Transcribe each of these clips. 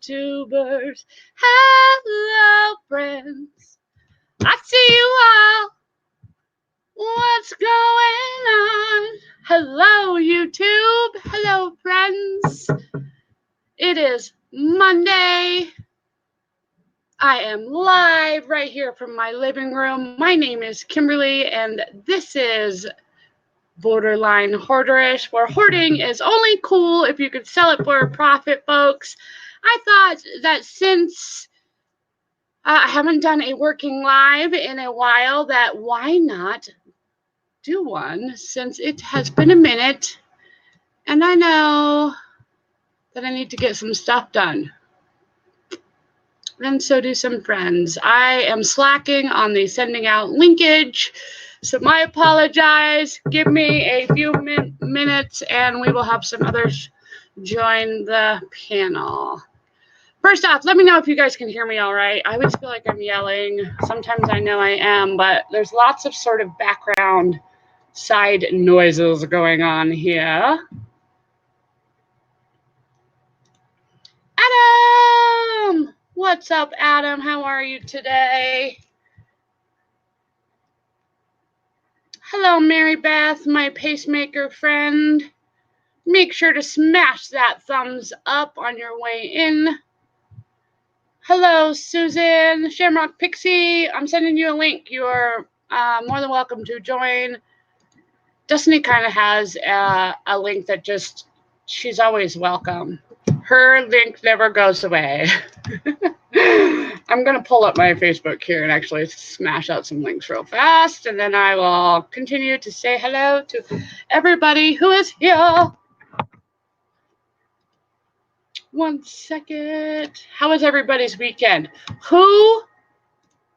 YouTubers. Hello, friends. I see you all. What's going on? Hello, YouTube. Hello, friends. It is Monday. I am live right here from my living room. My name is Kimberly, and this is Borderline Hoarderish, where hoarding is only cool if you could sell it for a profit, folks. I thought that since I haven't done a working live in a while, that why not do one, since it has been a minute, and I know that I need to get some stuff done. And so do some friends. I am slacking on the sending out linkage, so my apologize. Give me a few minutes and we will have some others join the panel. First off, let me know if you guys can hear me all right. I always feel like I'm yelling. Sometimes I know I am, but there's lots of sort of background side noises going on here. Adam! What's up, Adam? How are you today? Hello, Mary Beth, my pacemaker friend. Make sure to smash that thumbs up on your way in. Hello, Susan, Shamrock Pixie. I'm sending you a link. You're more than welcome to join. Destiny kind of has a link that just, she's always welcome. Her link never goes away. I'm going to pull up my Facebook here and actually smash out some links real fast, and then I will continue to say hello to everybody who is here. One second. How was everybody's weekend? Who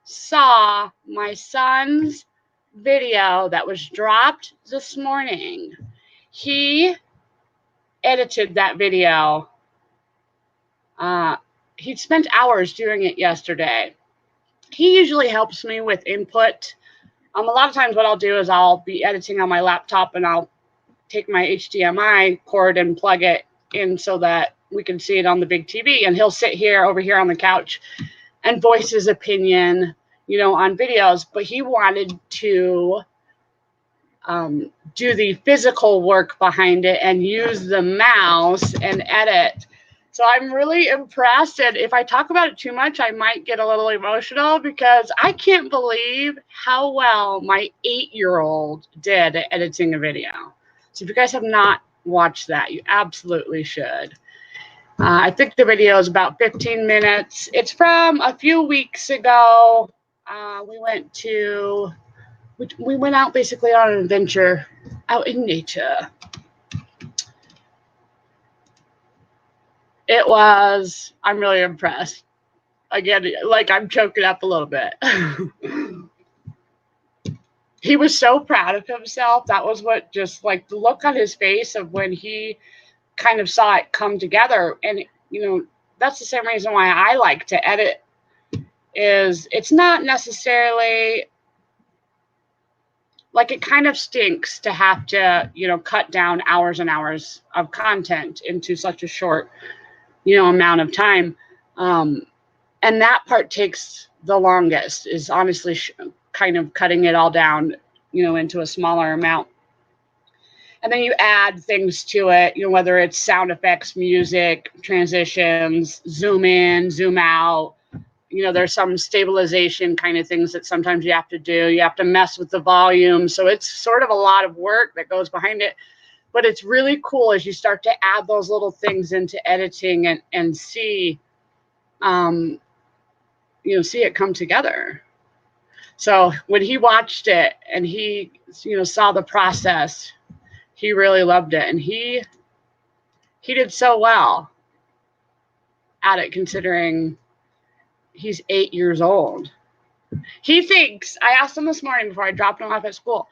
saw my son's video that was dropped this morning? He edited that video. He spent hours doing it yesterday. He usually helps me with input. A lot of times what I'll do is I'll be editing on my laptop and I'll take my HDMI cord and plug it in so that we can see it on the big TV. And he'll sit over here on the couch and voice his opinion, on videos. But he wanted to do the physical work behind it and use the mouse and edit. So I'm really impressed, and if I talk about it too much, I might get a little emotional because I can't believe how well my 8-year-old did at editing a video. So if you guys have not watched that, you absolutely should. I think the video is about 15 minutes. It's from a few weeks ago. We went out basically on an adventure out in nature. I'm really impressed. Again, like I'm choking up a little bit. He was so proud of himself. That was what just like the look on his face of when he kind of saw it come together. And, that's the same reason why I like to edit is it's not necessarily like it kind of stinks to have to, cut down hours and hours of content into such a short amount of time. And that part takes the longest is honestly kind of cutting it all down, into a smaller amount. And then you add things to it, whether it's sound effects, music, transitions, zoom in, zoom out. There's some stabilization kind of things that sometimes you have to do. You have to mess with the volume. So it's sort of a lot of work that goes behind it. But it's really cool as you start to add those little things into editing and see, see it come together. So when he watched it and he, saw the process, he really loved it. And he did so well at it considering he's 8 years old. He thinks, I asked him this morning before I dropped him off at school,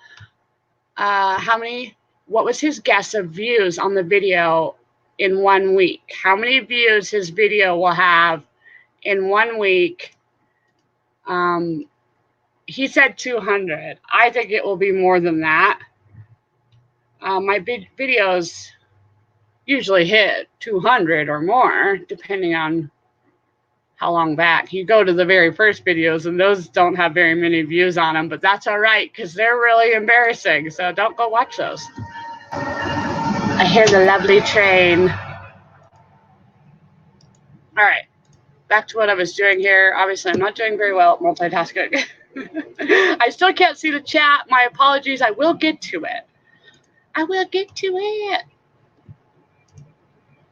what was his guess of views on the video in 1 week? How many views his video will have in 1 week? He said 200. I think it will be more than that. My videos usually hit 200 or more, depending on how long back. You go to the very first videos, and those don't have very many views on them, but that's all right because they're really embarrassing. So don't go watch those. I hear the lovely train. All right, back to what I was doing here. Obviously, I'm not doing very well at multitasking. I still can't see the chat. My apologies. I will get to it. I will get to it.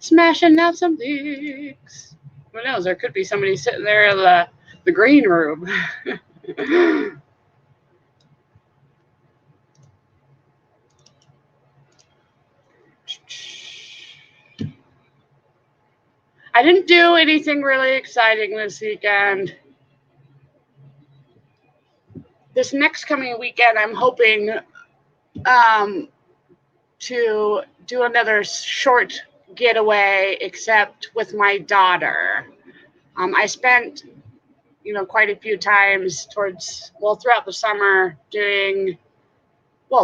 Smashing out some dicks. Who knows? There could be somebody sitting there in the green room. I didn't do anything really exciting this weekend. This next coming weekend, I'm hoping to do another short getaway, except with my daughter. I spent, quite a few times throughout the summer doing,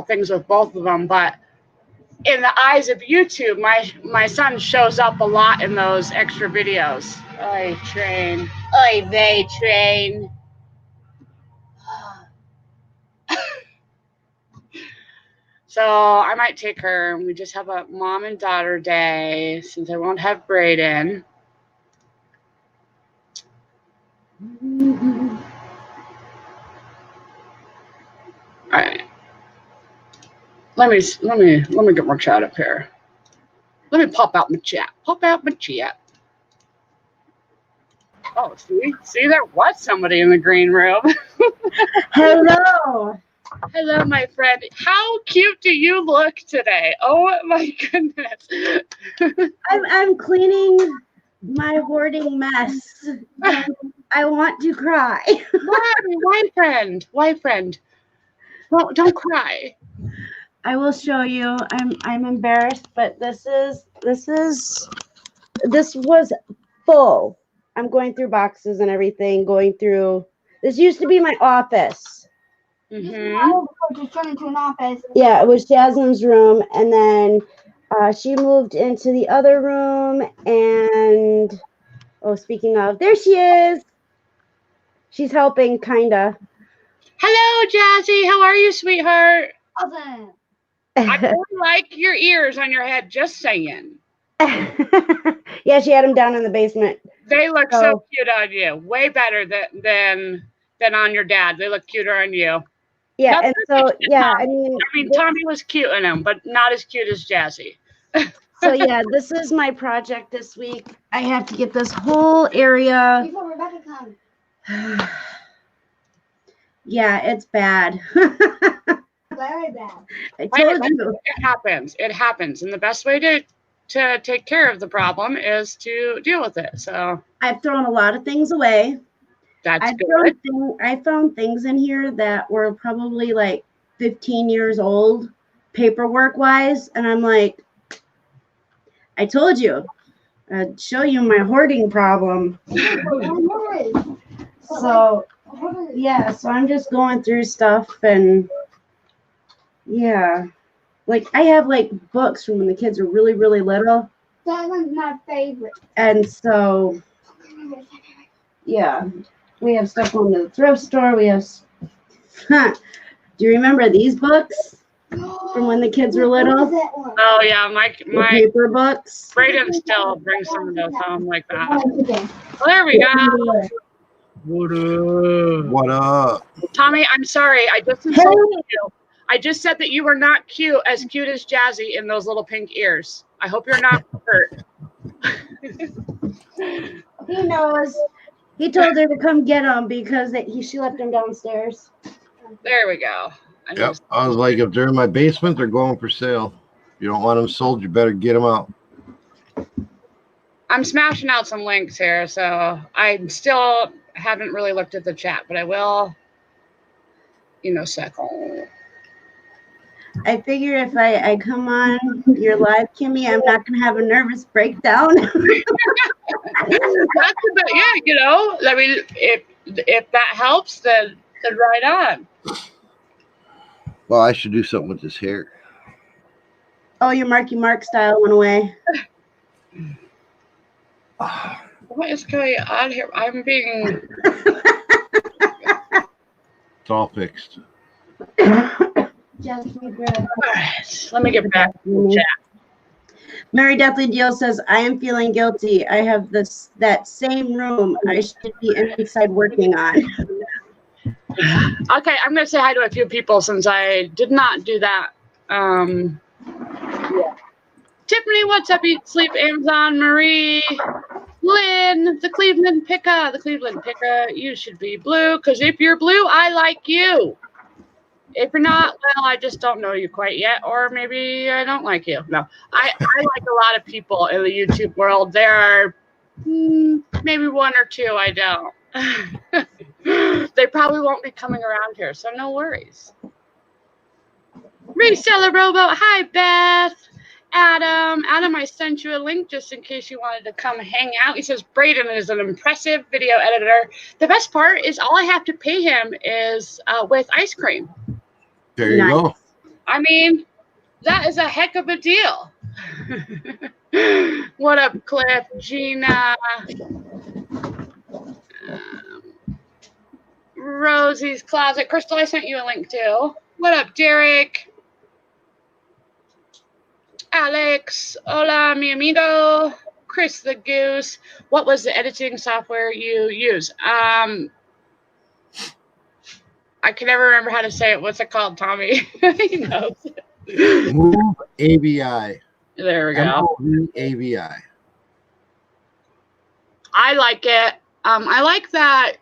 things with both of them, but in the eyes of YouTube, my son shows up a lot in those extra videos. Oy, train. Oy vey, train. So I might take her. We just have a mom and daughter day since I won't have Brayden. All right. Let me get more chat up here. Let me pop out my chat. Pop out my chat. Oh, see, there was somebody in the green room. Hello. Hello, my friend. How cute do you look today? Oh my goodness. I'm cleaning my hoarding mess. I want to cry. Why, friend? Don't cry. I will show you. I'm embarrassed, but this was full. I'm going through boxes and everything. This used to be my office. Just turned into an office. Yeah, it was Jasmine's room, and then she moved into the other room. And speaking of, there she is. She's helping, kinda. Hello, Jazzy. How are you, sweetheart? Awesome. I really like your ears on your head. Just saying. Yeah, she had them down in the basement. They look so cute on you. Way better than on your dad. They look cuter on you. Yeah, That's and so yeah, Tommy. Tommy was cute in them, but not as cute as Jazzy. So yeah, this is my project this week. I have to get this whole area. Before Rebecca comes. Yeah, it's bad. Very bad. I told you. It happens. And the best way to take care of the problem is to deal with it. So I've thrown a lot of things away. That's good. I found things in here that were probably like 15 years old, paperwork wise, and I'm like, I told you, I'd show you my hoarding problem. So yeah, so I'm just going through stuff, and yeah, like I have like books from when the kids were really, really little. That one's my favorite. And so yeah, we have stuff from the thrift store. We have. Do you remember these books from when the kids were little? Oh yeah, my paper books. Brayden still brings some of those home like that. Well, there we go. What up? Tommy, I'm sorry. I just insulted you. I just said that you were not as cute as Jazzy in those little pink ears. I hope you're not hurt. He knows. He told her to come get them because she left them downstairs. There we go. Yep. I was like, if they're in my basement, they're going for sale. If you don't want them sold, you better get them out. I'm smashing out some links here, so I still haven't really looked at the chat, but I will in a second. I figure if I come on your live, Kimmy, I'm not going to have a nervous breakdown. That's I mean, if that helps, then right on. Well, I should do something with this hair. Oh, your Marky Mark style went away. What is going on here? I'm being. It's all fixed. Just me bread. All right, let me get back to the chat. Mary Deathly Deal says, I am feeling guilty. I have that same room I should be inside working on. Okay, I'm going to say hi to a few people since I did not do that. Tiffany, what's up? Eat Sleep, Amazon, Marie, Lynn, the Cleveland Picker. You should be blue because if you're blue, I like you. If you're not, well, I just don't know you quite yet, or maybe I don't like you. No, I like a lot of people in the YouTube world. There are maybe one or two I don't. They probably won't be coming around here, so no worries. Reseller Robo, hi Beth. Adam, I sent you a link just in case you wanted to come hang out. He says Braden is an impressive video editor. The best part is all I have to pay him is with ice cream. There you go. I mean, that is a heck of a deal. What up, Cliff? Gina? Rosie's Closet. Crystal, I sent you a link too. What up, Derek? Alex, hola, mi amigo. Chris the Goose. What was the editing software you use? I can never remember how to say it. What's it called, Tommy? He knows. Move AVI. There we go. AVI. I like it. I like that.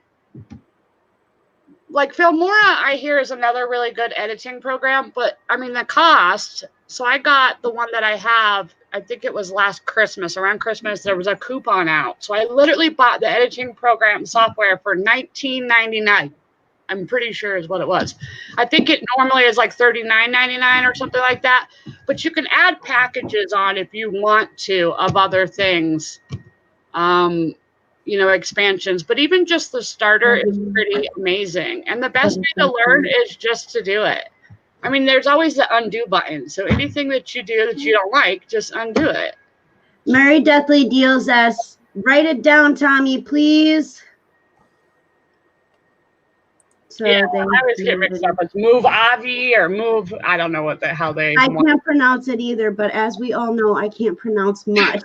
Like Filmora, I hear is another really good editing program, but I mean the cost. So I got the one that I have. I think it was last Christmas. Around Christmas, there was a coupon out. So I literally bought the editing program software for $19.99. I'm pretty sure is what it was. I think it normally is like $39.99 or something like that. But you can add packages on if you want to of other things, expansions. But even just the starter is pretty amazing. And the best way to learn is just to do it. I mean, there's always the undo button. So anything that you do that you don't like, just undo it. Mary Deathly Deals us. Write it down, Tommy, please. So yeah, I always get mixed up. It's Move Avi or Move. I don't know what the hell they. I can't pronounce it either, but as we all know, I can't pronounce much.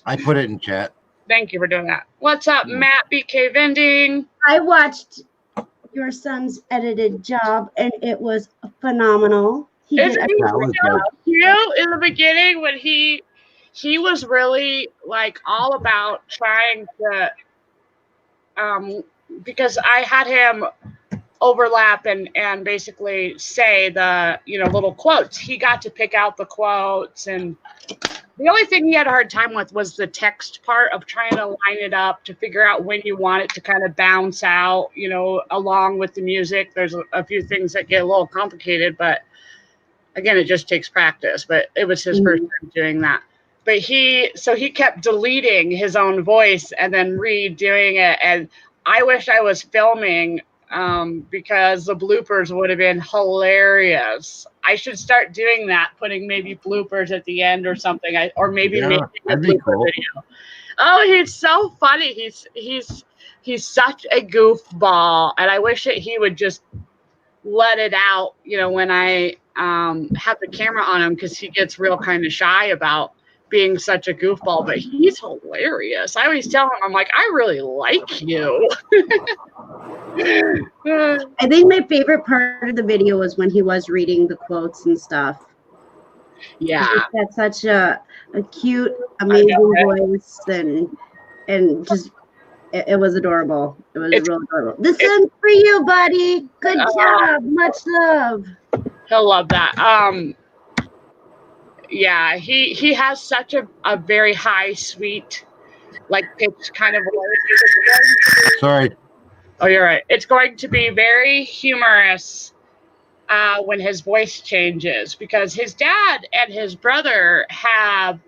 I put it in chat. Thank you for doing that. What's up, Matt? BK Vending. I watched your son's edited job, and it was phenomenal. He did Isn't he so cute in the beginning when he was really like all about trying to because I had him overlap and basically say the little quotes. He got to pick out the quotes, and the only thing he had a hard time with was the text part of trying to line it up to figure out when you want it to kind of bounce out, along with the music. There's a few things that get a little complicated, but again, it just takes practice. But it was his first time doing that. But he kept deleting his own voice and then redoing it. And I wish I was filming because the bloopers would have been hilarious. I should start doing that, putting maybe bloopers at the end or something, or maybe making a blooper video. Oh, he's so funny. He's such a goofball, and I wish that he would just let it out, when I have the camera on him, because he gets real kind of shy about being such a goofball, but he's hilarious. I always tell him, I'm like, I really like you. I think my favorite part of the video was when he was reading the quotes and stuff. Yeah. That's such a cute, amazing voice, and just it was adorable. It was real adorable. This one's for you, buddy. Good job. Much love. He'll love that. Yeah, he has such a very high, sweet, like pitch kind of voice. Sorry. Oh, you're right. It's going to be very humorous when his voice changes, because his dad and his brother have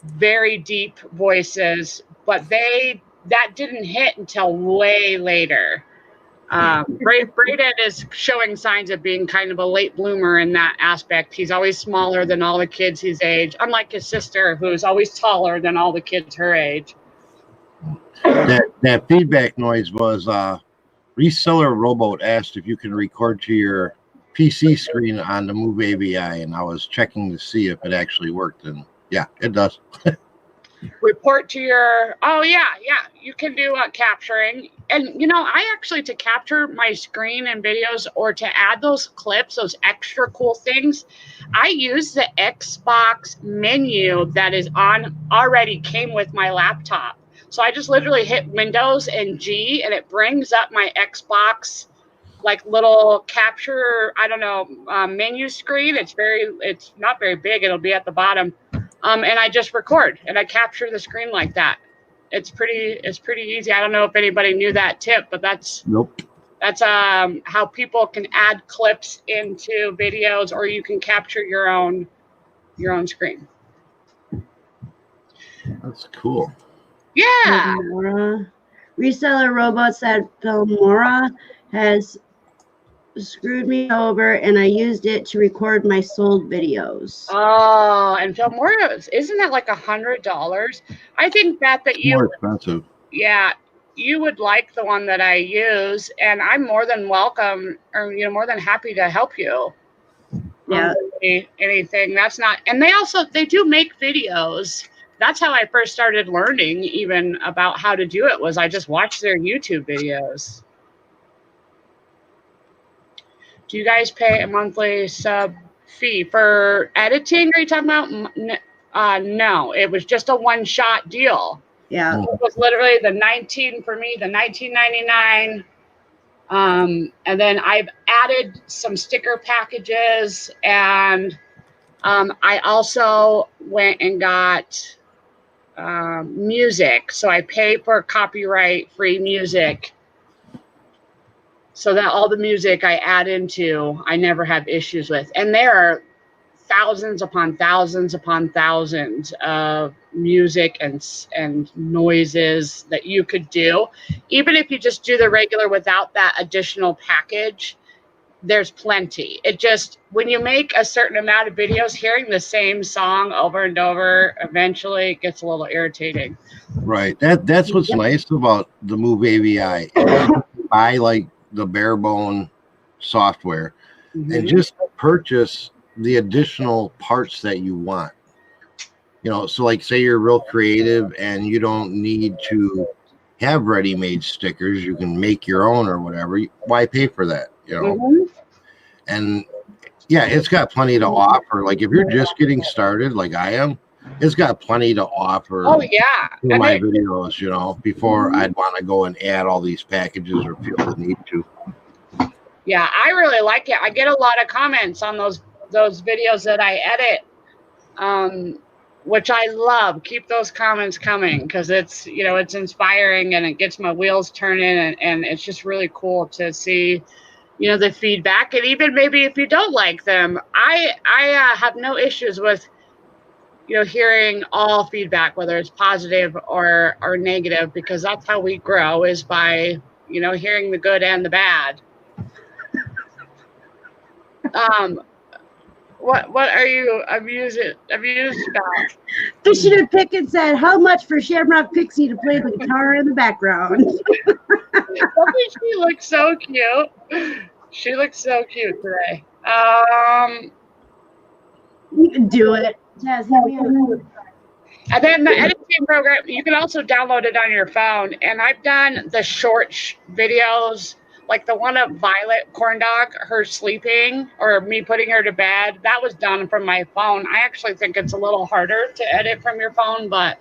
very deep voices, but that didn't hit until way later. Braden is showing signs of being kind of a late bloomer in that aspect. He's always smaller than all the kids his age, unlike his sister, who's always taller than all the kids her age. That feedback noise was Reseller Robot asked if you can record to your PC screen on the Move AVI, and I was checking to see if it actually worked, and yeah, it does. Report to your, you can do capturing. And I actually, to capture my screen and videos, or to add those clips, those extra cool things, I use the Xbox menu that is already came with my laptop. So I just literally hit Windows and G, and it brings up my Xbox like little capture, menu screen. It's not very big. It'll be at the bottom. And I just record and I capture the screen like that. It's pretty easy. I don't know if anybody knew that tip, but that's how people can add clips into videos, or you can capture your own screen. That's cool. Yeah. Reseller Robot said Filmora has screwed me over, and I used it to record my sold videos. Oh, and Filmora, isn't that like $100? I think that you more expensive. Yeah, you would like the one that I use, and I'm more than welcome, or more than happy to help you. Yeah. Anything that's not, and they do make videos. That's how I first started learning even about how to do it, was I just watched their YouTube videos. Do you guys pay a monthly sub fee for editing? Are you talking about? No, it was just a one-shot deal. Yeah. It was literally the $19.99. And then I've added some sticker packages, and I also went and got music. So I pay for copyright-free music, so that all the music I add into, I never have issues with. And there are thousands upon thousands upon thousands of music and noises that you could do. Even if you just do the regular without that additional package, there's plenty. It just, when you make a certain amount of videos, hearing the same song over and over, eventually it gets a little irritating. Right. That's what's nice about the Move AVI. Buy like the bare bone software and just purchase the additional parts that you want. So like, say you're real creative and you don't need to have ready-made stickers, you can make your own or whatever. Why pay for that? And yeah, it's got plenty to offer. Like if you're just getting started like I am, it's got plenty to offer. Oh yeah, for my videos, before I'd want to go and add all these packages or feel the need to. Yeah, I really like it. I get a lot of comments on those videos that I edit, which I love. Keep those comments coming, because it's it's inspiring and it gets my wheels turning, and it's just really cool to see the feedback. And even maybe if you don't like them, I have no issues with hearing all feedback, whether it's positive or negative, because that's how we grow, is by hearing the good and the bad. What are you amused about? Fishing and Pickett said, "How much for Shamrock Pixie to play the guitar in the background?" She looks so cute. She looks so cute today. You can do it. Jazz, and then the editing program, you can also download it on your phone. And I've done the short videos, like the one of Violet Corndog, her sleeping, or me putting her to bed. That was done from my phone. I actually think it's a little harder to edit from your phone, but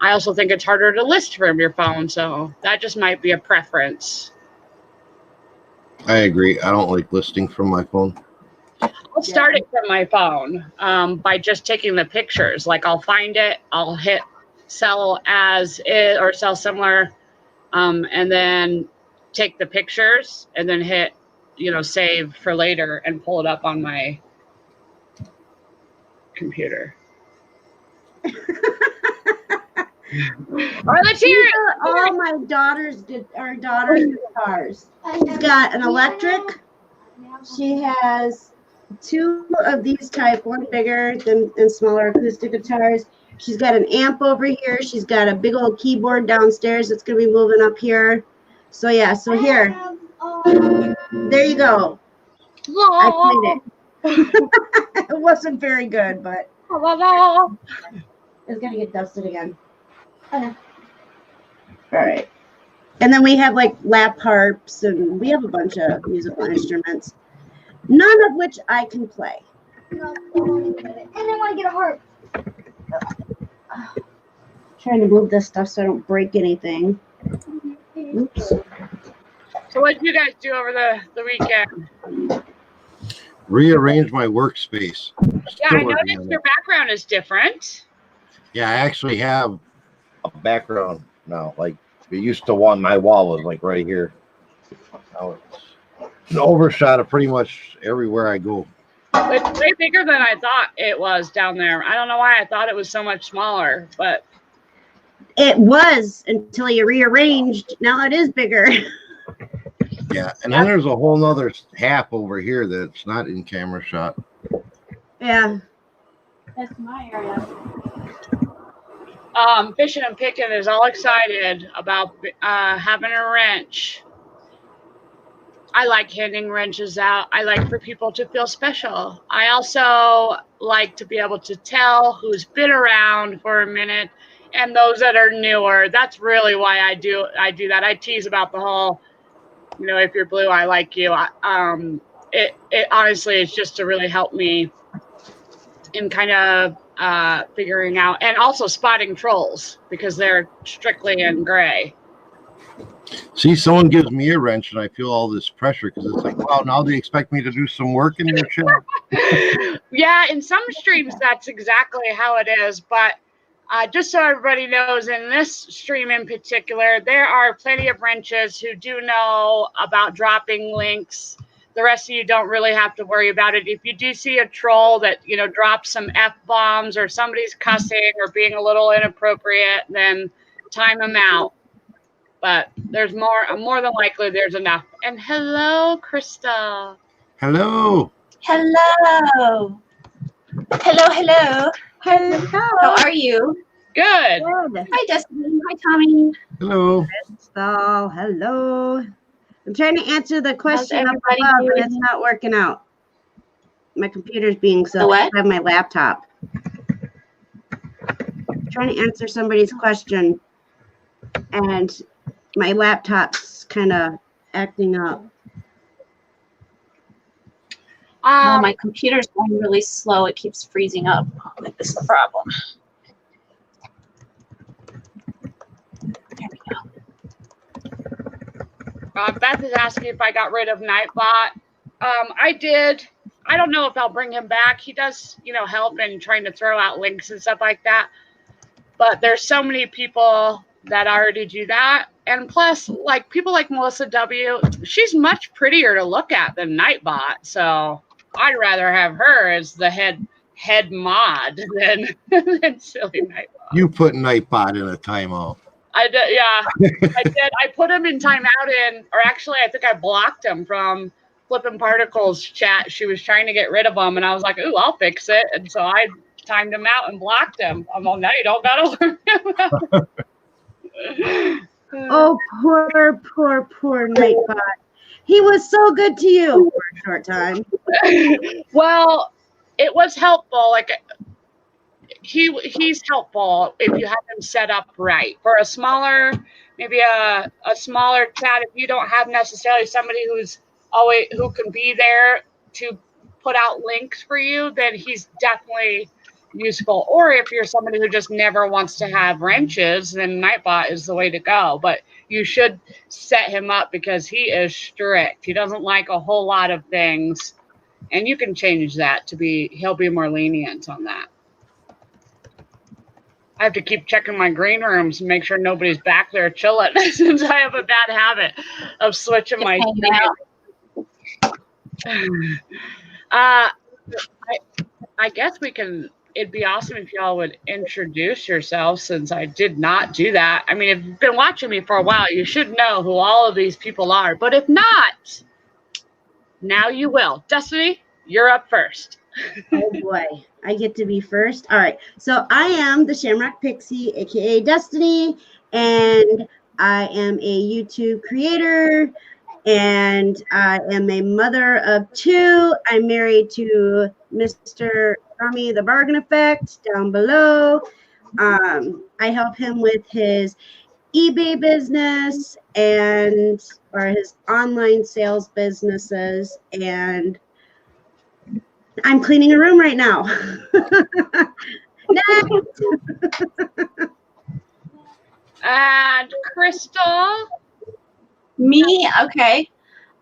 I also think it's harder to list from your phone. So that just might be a preference. I agree. I don't like listing from my phone. I'll start it from my phone by just taking the pictures. Like I'll find it, I'll hit sell as is or sell similar, and then take the pictures and then hit, save for later and pull it up on my computer. All right, let's hear These it. are all my daughter's guitars. She's got an electric. She has 2 of these type, one bigger and smaller acoustic guitars. She's got an amp over here. She's got a big old keyboard downstairs that's going to be moving up here. So yeah, so here. There you go. I played it. It wasn't very good, but it's going to get dusted again. All right. And then we have like lap harps, and we have a bunch of musical instruments, none of which I can play. No, and then want to get a harp. Trying to move this stuff so I don't break anything. Oops. So what did you guys do over the weekend? Rearrange my workspace. Yeah, I noticed your background is different. Yeah, I actually have a background now. Like it used to one, my wall was like right here. Now it's an overshot of pretty much everywhere I go. It's way bigger than I thought it was down there. I don't know why I thought it was so much smaller, but It was until you rearranged. Now it is bigger. Yeah, and then there's a whole nother half over here that's not in camera shot. Yeah. That's my area. Fishing and Picking is all excited about having a wrench. I like handing wrenches out. I like for people to feel special. I also like to be able to tell who's been around for a minute and those that are newer. That's really why I do that. I tease about the whole, if you're blue, I like you. It honestly is just to really help me in kind of figuring out, and also spotting trolls because they're strictly in gray. See, someone gives me a wrench and I feel all this pressure because it's like, wow, now they expect me to do some work in your shit. Yeah, in some streams, that's exactly how it is. But just so everybody knows, in this stream in particular, there are plenty of wrenches who do know about dropping links. The rest of you don't really have to worry about it. If you do see a troll that, drops some F-bombs or somebody's cussing or being a little inappropriate, then time them out. But there's more than likely there's enough. And hello, Krista. Hello. Hello. Hello. Hello. How are you? Good. Good. Hi, Destiny. Hi, Tommy. Hello. So, hello. I'm trying to answer the question up everybody above, doing? and it's not working out. My computer's being so. The what? I have my laptop. I'm trying to answer somebody's question, and my laptop's kind of acting up. Oh, my computer's going really slow. It keeps freezing up. This is the problem. There we go. Beth is asking if I got rid of Nightbot. I did. I don't know if I'll bring him back. He does, help in trying to throw out links and stuff like that. But there's so many people that already do that. And plus, like people like Melissa W., she's much prettier to look at than Nightbot. So I'd rather have her as the head mod than silly Nightbot. You put Nightbot in a timeout. I did, yeah. I did. I put him in timeout or actually, I think I blocked him from Flippin' Particles chat. She was trying to get rid of him, and I was like, "Ooh, I'll fix it." And so I timed him out and blocked him. I'm like, "Now you don't gotta learn him." Oh, poor Nightbot. He was so good to you for a short time. Well, it was helpful. Like he's helpful if you have him set up right. For a smaller, maybe a smaller chat, if you don't have necessarily somebody who can be there to put out links for you, then he's definitely useful. Or if you're somebody who just never wants to have wrenches, then Nightbot is the way to go. But you should set him up because he is strict. He doesn't like a whole lot of things. And you can change that he'll be more lenient on that. I have to keep checking my green rooms and make sure nobody's back there chilling since I have a bad habit of switching my I guess we can it'd be awesome if y'all would introduce yourselves, since I did not do that. I mean, if you've been watching me for a while, you should know who all of these people are. But if not, now you will. Destiny, you're up first. Oh boy, I get to be first. All right. So I am the Shamrock Pixie, aka Destiny, and I am a YouTube creator, and I am a mother of 2. I'm married to Mr. Tommy the Bargain Effect down below. I help him with his eBay business or his online sales businesses, and I'm cleaning a room right now. Next. And Crystal. Me? Okay.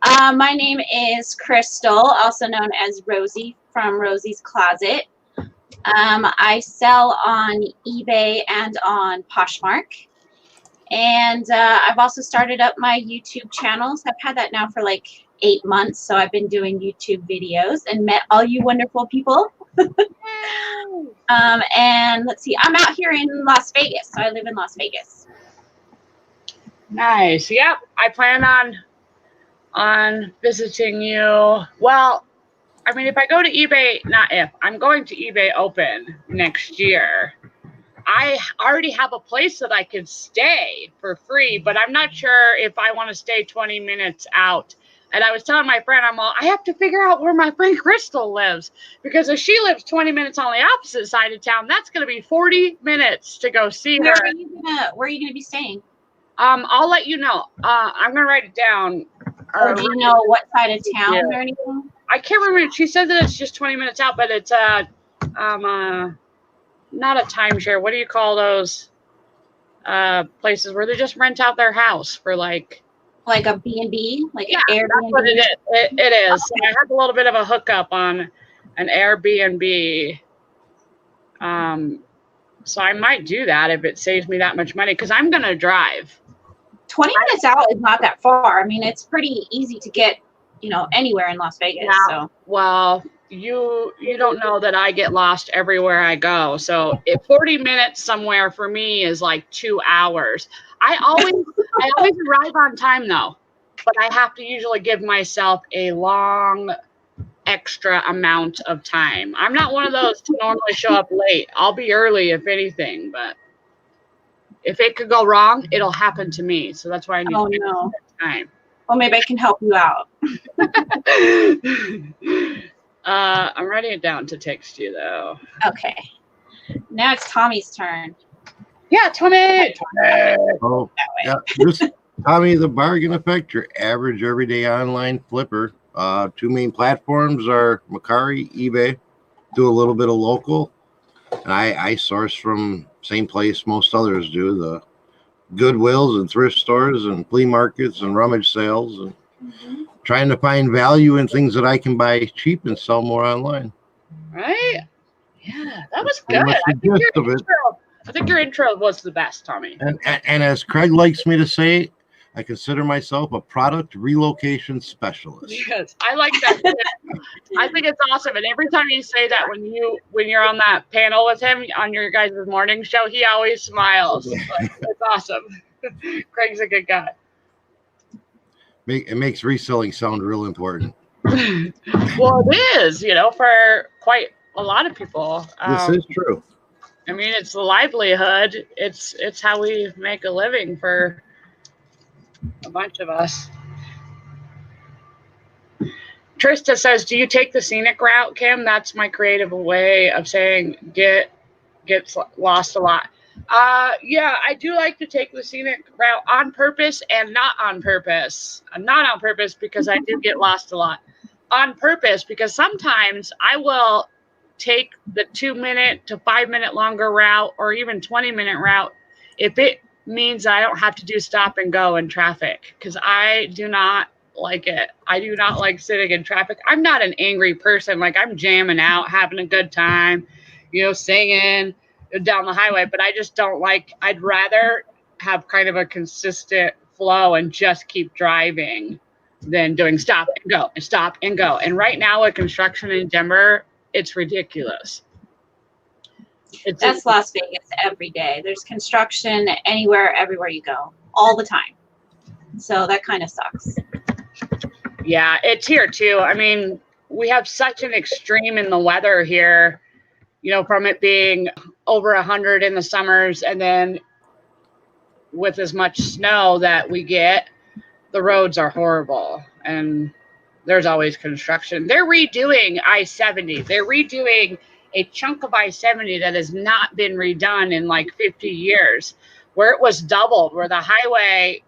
My name is Crystal, also known as Rosie from Rosie's Closet. I sell on eBay and on Poshmark. And I've also started up my YouTube channels. I've had that now for like 8 months. So I've been doing YouTube videos and met all you wonderful people. And let's see, I'm out here in Las Vegas. So I live in Las Vegas. Nice. Yep. I plan on visiting you. Well, I mean, if I go to eBay, I'm going to eBay Open next year. I already have a place that I could stay for free, but I'm not sure if I want to stay 20 minutes out. And I was telling my friend, I have to figure out where my friend Crystal lives, because if she lives 20 minutes on the opposite side of town, that's going to be 40 minutes to go see her. Where are you gonna be staying? I'll let you know. I'm gonna write it down. Or do you know what side of town or anything? I can't remember. She said that it's just 20 minutes out, but it's not a timeshare. What do you call those places where they just rent out their house for like a B&B, like yeah, an Airbnb? that's what it is. It is. So I have a little bit of a hookup on an Airbnb. So I might do that if it saves me that much money, because I'm gonna drive. 20 minutes out is not that far. I mean, it's pretty easy to get, anywhere in Las Vegas. Yeah. So Well, you don't know that I get lost everywhere I go. So if 40 minutes somewhere for me is like 2 hours. I always arrive on time though, but I have to usually give myself a long extra amount of time. I'm not one of those to normally show up late. I'll be early if anything, but if it could go wrong, it'll happen to me. So that's why I need to give time. Well, maybe I can help you out. I'm writing it down to text you though. Okay. Now it's Tommy's turn. Yeah, Tommy. Oh, yeah. This Tommy the Bargain Effect, your average everyday online flipper. 2 main platforms are Mercari, eBay. Do a little bit of local, and I source from same place most others do, the Goodwills and thrift stores and flea markets and rummage sales, and trying to find value in things that I can buy cheap and sell more online. Right? Yeah, that was Pretty good. much the gist of it. I think your intro was the best, Tommy. And as Craig likes me to say, I consider myself a product relocation specialist. Yes, I like that. I think it's awesome. And every time you say that, when you're on that panel with him on your guys' morning show, he always smiles. It's awesome. Craig's a good guy. It makes reselling sound real important. Well, it is, for quite a lot of people. This is true. I mean, it's the livelihood. It's how we make a living for a bunch of us. Trista says, do you take the scenic route, Kim? That's my creative way of saying gets lost a lot. Yeah, I do like to take the scenic route on purpose and not on purpose. Not on purpose because I do get lost a lot. On purpose because sometimes I will take the 2-minute to 5-minute longer route, or even 20-minute route, if it means I don't have to do stop and go in traffic, because I do not like it. I do not like sitting in traffic. I'm not an angry person. Like, I'm jamming out, having a good time, singing down the highway, but I just don't like, I'd rather have kind of a consistent flow and just keep driving than doing stop and go and stop and go. And right now with construction in Denver, it's ridiculous. That's Las Vegas every day. There's construction anywhere, everywhere you go, all the time. So that kind of sucks. Yeah, it's here too. I mean, we have such an extreme in the weather here, you know, from it being over 100 in the summers and then with as much snow that we get, the roads are horrible and there's always construction. They're redoing I-70. They're redoing a chunk of I-70 that has not been redone in like 50 years, where it was doubled, where the highway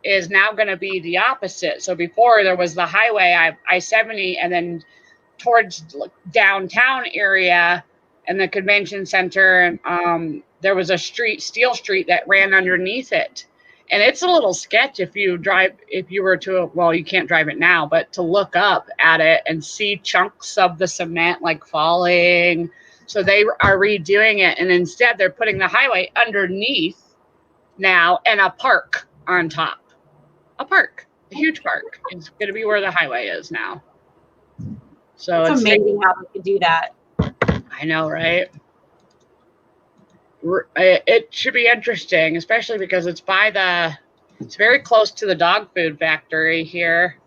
is now going to be the opposite. So before there was the highway I-70 and then towards downtown area and the convention center, there was a street, Steel Street, that ran underneath it. And it's a little sketch if you were to, well, you can't drive it now, but to look up at it and see chunks of the cement like falling. So they are redoing it. And instead they're putting the highway underneath now and a park on top. A park, a huge park. It's going to be where the highway is now. So it's amazing how they can do that. I know, right? It should be interesting, especially because it's it's very close to the dog food factory here.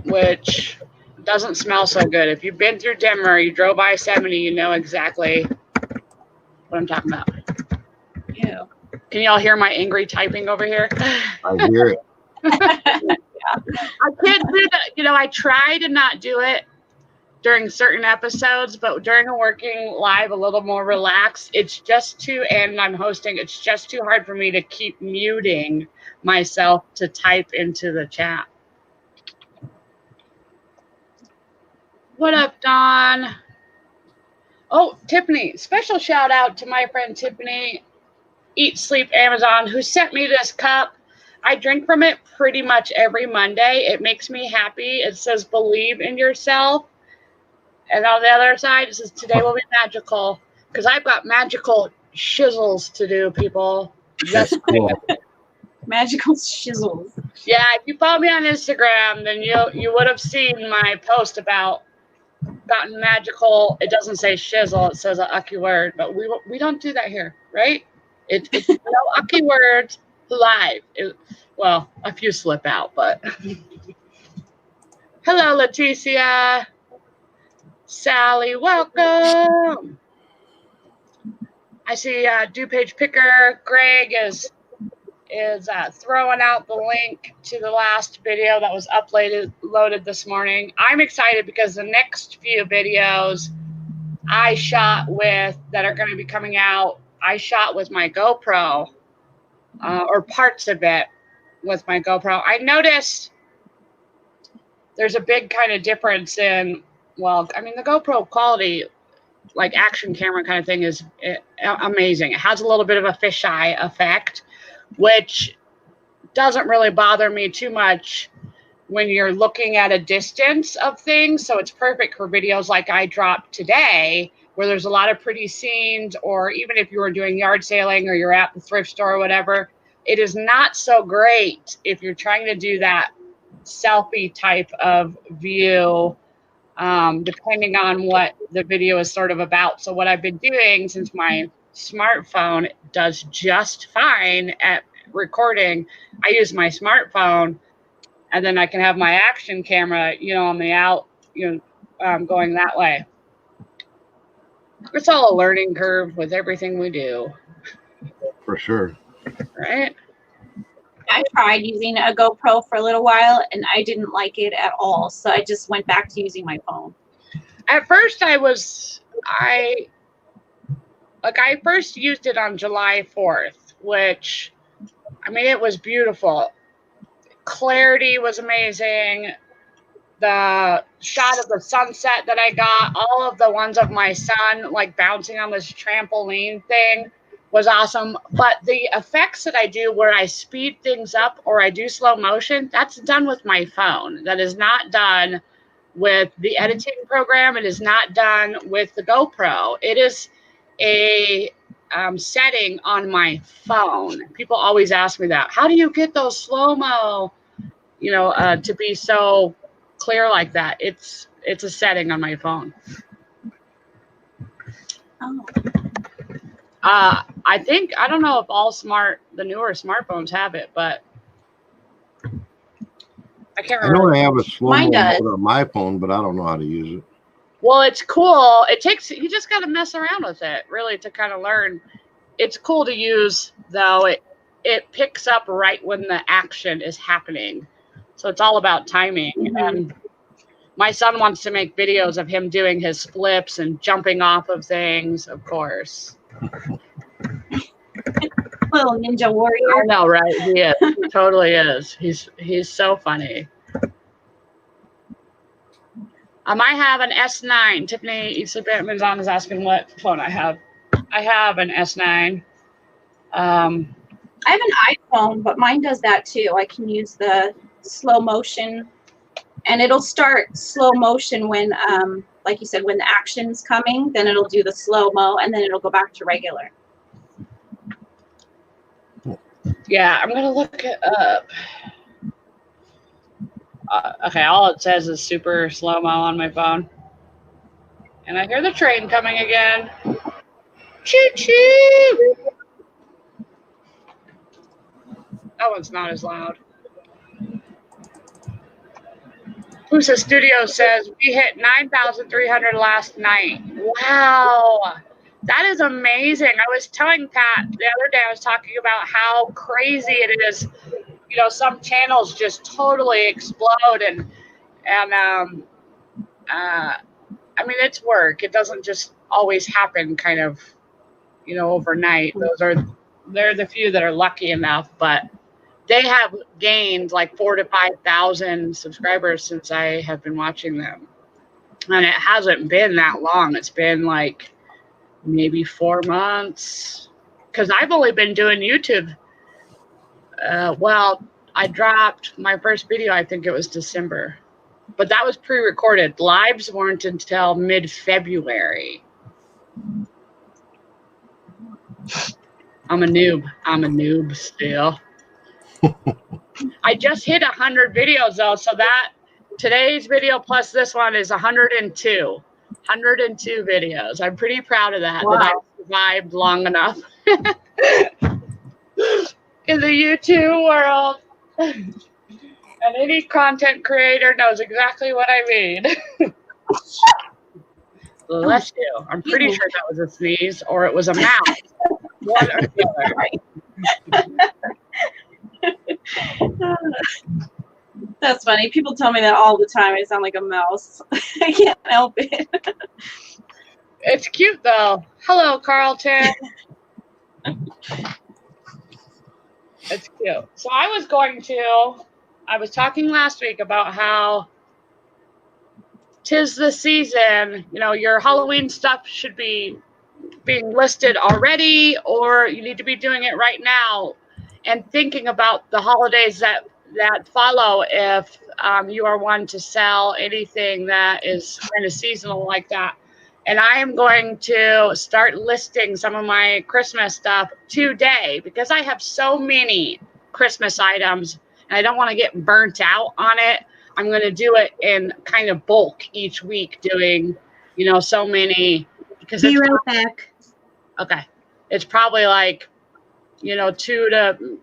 Which doesn't smell so good. If you've been through Denver, you drove by 70, you know exactly what I'm talking about. Ew. Can y'all hear my angry typing over here? I hear it. I can't do that. You know, I try to not do it during certain episodes, but during a working live, a little more relaxed. It's just too, and I'm hosting, it's just too hard for me to keep muting myself to type into the chat. What up, Dawn? Oh, Tiffany, special shout out to my friend Tiffany, Eat Sleep Amazon, who sent me this cup. I drink from it pretty much every Monday. It makes me happy. It says, believe in yourself. And on the other side, it says, today will be magical. Because I've got magical shizzles to do, people. That's cool. Magical shizzles. Yeah, if you follow me on Instagram, then you would have seen my post about gotten magical. It doesn't say shizzle. It says an ucky word. But we don't do that here, right? It's no ucky words live. Well, a few slip out, but. Hello, Leticia. Sally, welcome. I see DuPage Picker. Greg is throwing out the link to the last video that was loaded this morning. I'm excited because the next few videos I shot with that are going to be coming out, I shot with my GoPro, or parts of it with my GoPro. I noticed there's a big kind of difference in, well, I mean, the GoPro quality, like action camera kind of thing, is amazing. It has a little bit of a fisheye effect, which doesn't really bother me too much when you're looking at a distance of things. So it's perfect for videos like I dropped today, where there's a lot of pretty scenes, or even if you were doing yard sailing or you're at the thrift store or whatever. It is not so great if you're trying to do that selfie type of view, depending on what the video is sort of about. So what I've been doing, since my smartphone does just fine at recording, I use my smartphone, and then I can have my action camera, on the out, going that way. It's all a learning curve with everything we do. For sure. Right? I tried using a GoPro for a little while and I didn't like it at all. So I just went back to using my phone. At first I first used it on July 4th, which, I mean, it was beautiful. Clarity was amazing. The shot of the sunset that I got, all of the ones of my son, like bouncing on this trampoline thing, was awesome. But the effects that I do where I speed things up or I do slow motion, that's done with my phone. That is not done with the editing program. It is not done with the GoPro. It is a setting on my phone. People always ask me that. How do you get those slow-mo, to be so clear like that. It's a setting on my phone. Oh. I don't know if the newer smartphones have it, but I can't I remember. know I have a slow Mine does. mode on my phone, but I don't know how to use it. Well, it's cool. You just got to mess around with it, really, to kind of learn. It's cool to use, though. It picks up right when the action is happening. So it's all about timing. Mhm. And my son wants to make videos of him doing his flips and jumping off of things, of course. Little ninja warrior. I know, right? He is. He totally is. He's so funny. I might have an S9. Tiffany Issa Manzon is asking what phone I have. I have an S9. I have an iPhone, but mine does that too. I can use the slow motion, and it'll start slow motion when, like you said, when the action's coming, then it'll do the slow-mo, and then it'll go back to regular. Yeah, I'm going to look it up. Okay, all it says is super slow-mo on my phone. And I hear the train coming again. Choo-choo! That one's not as loud. Pusa Studio says, we hit 9,300 last night. Wow. That is amazing. I was telling Pat the other day, I was talking about how crazy it is. Some channels just totally explode. And I mean, it's work. It doesn't just always happen kind of, overnight. They're the few that are lucky enough, but they have gained like 4,000 to 5,000 subscribers since I have been watching them. And it hasn't been that long. It's been like maybe 4 months. Because I've only been doing YouTube. I dropped my first video, I think it was December. But that was pre-recorded. Lives weren't until mid-February. I'm a noob still. I just hit 100 videos though, so that today's video plus this one is 102. 102 videos. I'm pretty proud of that. Wow. That I survived long enough in the YouTube world. And any content creator knows exactly what I mean. Bless you. I'm pretty sure that was a sneeze or it was a mouse. One or the other. That's funny. People tell me that all the time. I sound like a mouse. I can't help it. It's cute though. Hello, Carlton. It's cute. So I was talking last week about how 'tis the season. Your Halloween stuff should be being listed already, or you need to be doing it right now and thinking about the holidays that follow if you are one to sell anything that is kind of seasonal like that. And I am going to start listing some of my Christmas stuff today because I have so many Christmas items and I don't want to get burnt out on it. I'm going to do it in kind of bulk each week, doing, so many. Be right back. Okay. It's probably like, 2 to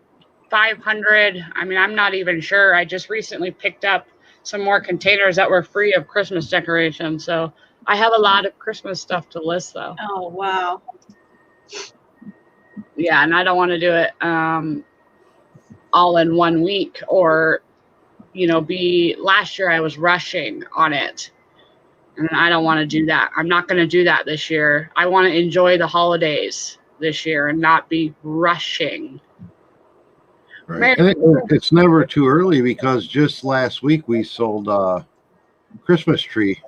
500. I mean, I'm not even sure. I just recently picked up some more containers that were free of Christmas decorations. So I have a lot of Christmas stuff to list though. Oh, wow. Yeah. And I don't want to do it all in 1 week or, last year I was rushing on it. And I don't want to do that. I'm not going to do that this year. I want to enjoy the holidays this year and not be rushing. Right. And it's never too early because just last week we sold Christmas tree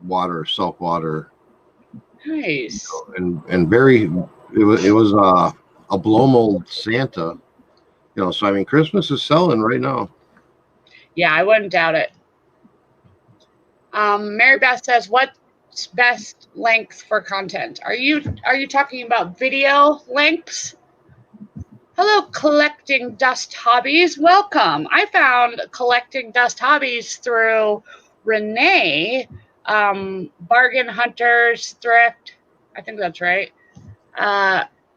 water, salt water. Nice. And it was a blow mold Santa. So I mean Christmas is selling right now. Yeah, I wouldn't doubt it. Mary Beth says, what's best length for content? Are you talking about video lengths? Hello, Collecting Dust Hobbies. Welcome. I found Collecting Dust Hobbies through Renee, Bargain Hunters Thrift. I think that's right.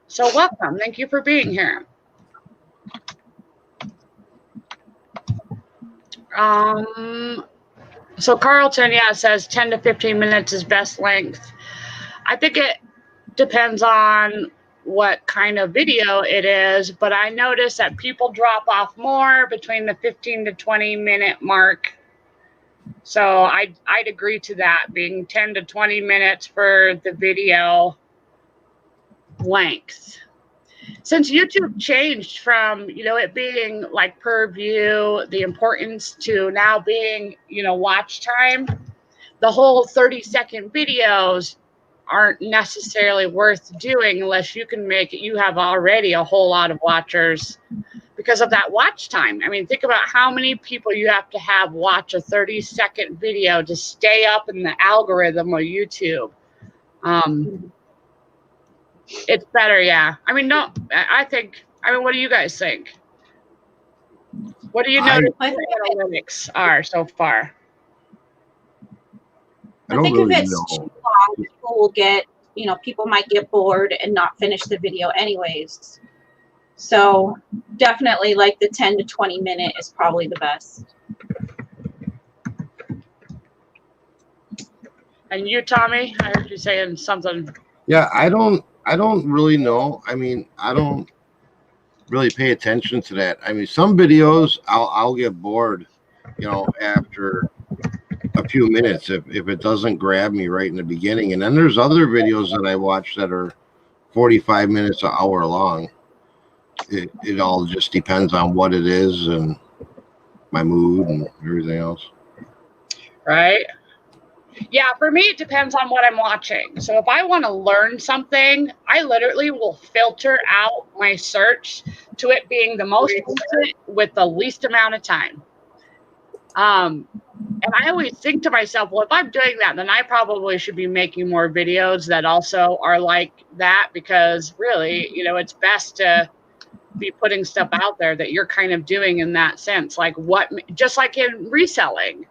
So welcome. Thank you for being here. So Carlton, yeah, says 10 to 15 minutes is best length. I think it depends on what kind of video it is, but I notice that people drop off more between the 15 to 20 minute mark. So I'd agree to that, being 10 to 20 minutes for the video length. Since YouTube changed from, it being like per view, the importance to now being, watch time, the whole 30-second videos aren't necessarily worth doing unless you can make it. You have already a whole lot of watchers because of that watch time. I mean, think about how many people you have to have watch a 30-second video to stay up in the algorithm of YouTube. It's better, yeah. I mean, no, I think, what do you guys think? What do you notice what analytics are so far? I think if it's too long, people will get, people might get bored and not finish the video anyways. So definitely like the 10 to 20 minute is probably the best. And you, Tommy, I heard you saying something. Yeah, I don't really know. I mean, I don't really pay attention to that. I mean, some videos I'll get bored, after a few minutes if it doesn't grab me right in the beginning. And then there's other videos that I watch that are 45 minutes, an hour long. It all just depends on what it is and my mood and everything else. Right. Yeah, for me, it depends on what I'm watching. So if I want to learn something, I literally will filter out my search to it being the most recent with the least amount of time. And I always think to myself, well, if I'm doing that, then I probably should be making more videos that also are like that, because really, it's best to be putting stuff out there that you're kind of doing in that sense. Like just like in reselling,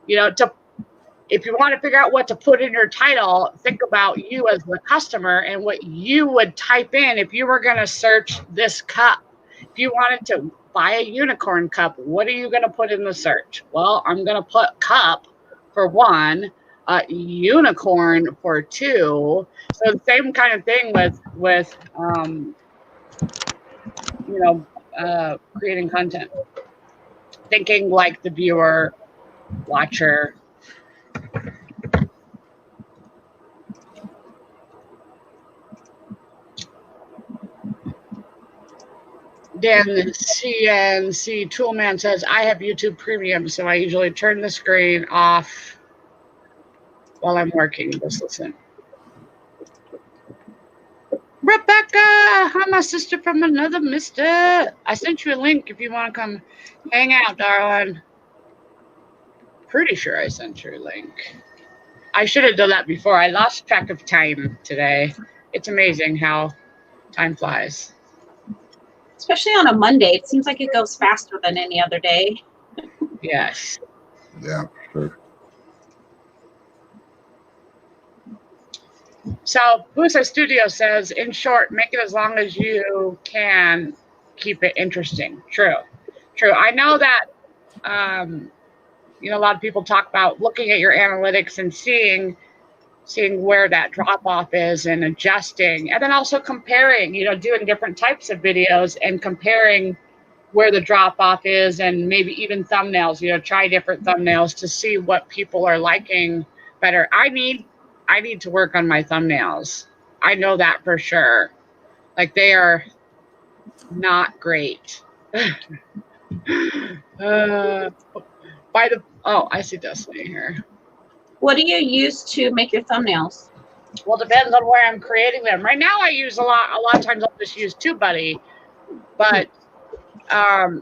if you want to figure out what to put in your title, think about you as the customer and what you would type in if you were going to search this cup. If you wanted to buy a unicorn cup, what are you going to put in the search? Well, I'm going to put cup for one, unicorn for two. So the same kind of thing with creating content. Thinking like the viewer, watcher. Dan, the CNC Toolman says, I have YouTube Premium, so I usually turn the screen off while I'm working. Just listen. Rebecca, hi, my sister from another mister. I sent you a link if you want to come hang out, darling. Pretty sure I sent you a link. I should have done that before. I lost track of time today. It's amazing how time flies. Especially on a Monday. It seems like it goes faster than any other day. Yes. Yeah, sure. So Busa Studio says, in short, make it as long as you can, keep it interesting. True. I know that, a lot of people talk about looking at your analytics and seeing where that drop off is and adjusting, and then also comparing, doing different types of videos and comparing where the drop off is, and maybe even thumbnails, try different thumbnails to see what people are liking better. I need to work on my thumbnails. I know that for sure. Like, they are not great. I see Destiny here. What do you use to make your thumbnails? Well, depends on where I'm creating them. Right now I use a lot of times I'll just use TubeBuddy, but I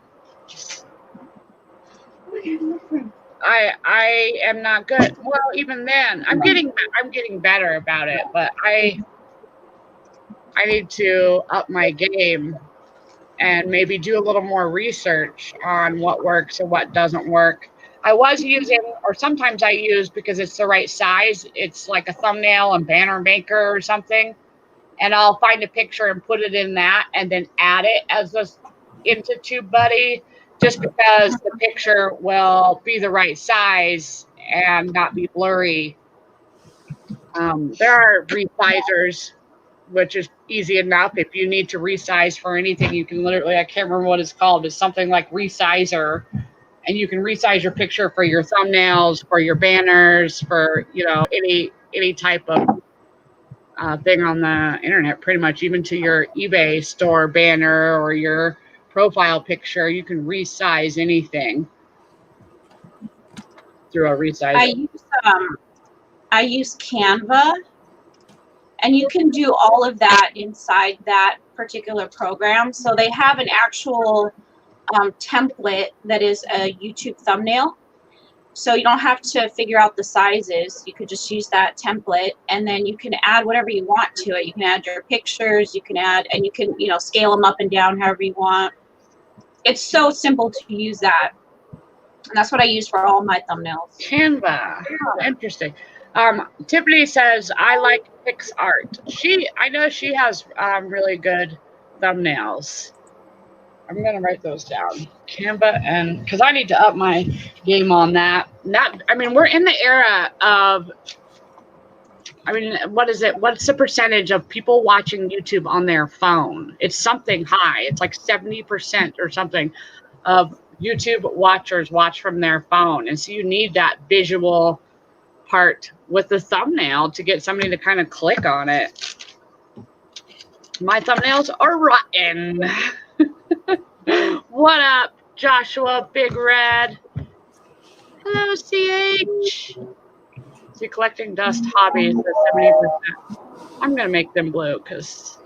am not good. Well, even then, I'm getting better about it, but I need to up my game and maybe do a little more research on what works and what doesn't work. I was using, or sometimes I use because it's the right size. It's like a thumbnail and banner maker or something. And I'll find a picture and put it in that and then add it as into TubeBuddy, just because the picture will be the right size and not be blurry. There are resizers, which is easy enough. If you need to resize for anything, you can literally, I can't remember what it's called. It's something like Resizer. And you can resize your picture for your thumbnails, for your banners, for, any type of thing on the internet, pretty much, even to your eBay store banner or your profile picture. You can resize anything through a resizer. I use Canva, and you can do all of that inside that particular program. So they have an actual template that is a YouTube thumbnail. So you don't have to figure out the sizes. You could just use that template, and then you can add whatever you want to it. You can add your pictures, you can add, and you can, scale them up and down however you want. It's so simple to use that. And that's what I use for all my thumbnails. Canva. Interesting. Tiffany says, I like PixArt. I know she has really good thumbnails. I'm going to write those down. Canva, and because I need to up my game on that. We're in the era of, what is it? What's the percentage of people watching YouTube on their phone? It's something high. It's like 70% or something of YouTube watchers watch from their phone. And so you need that visual part with the thumbnail to get somebody to kind of click on it. My thumbnails are rotten. What up, Joshua Big Red? Hello, CH. See, collecting dust hobbies at 70%. I'm going to make them blue because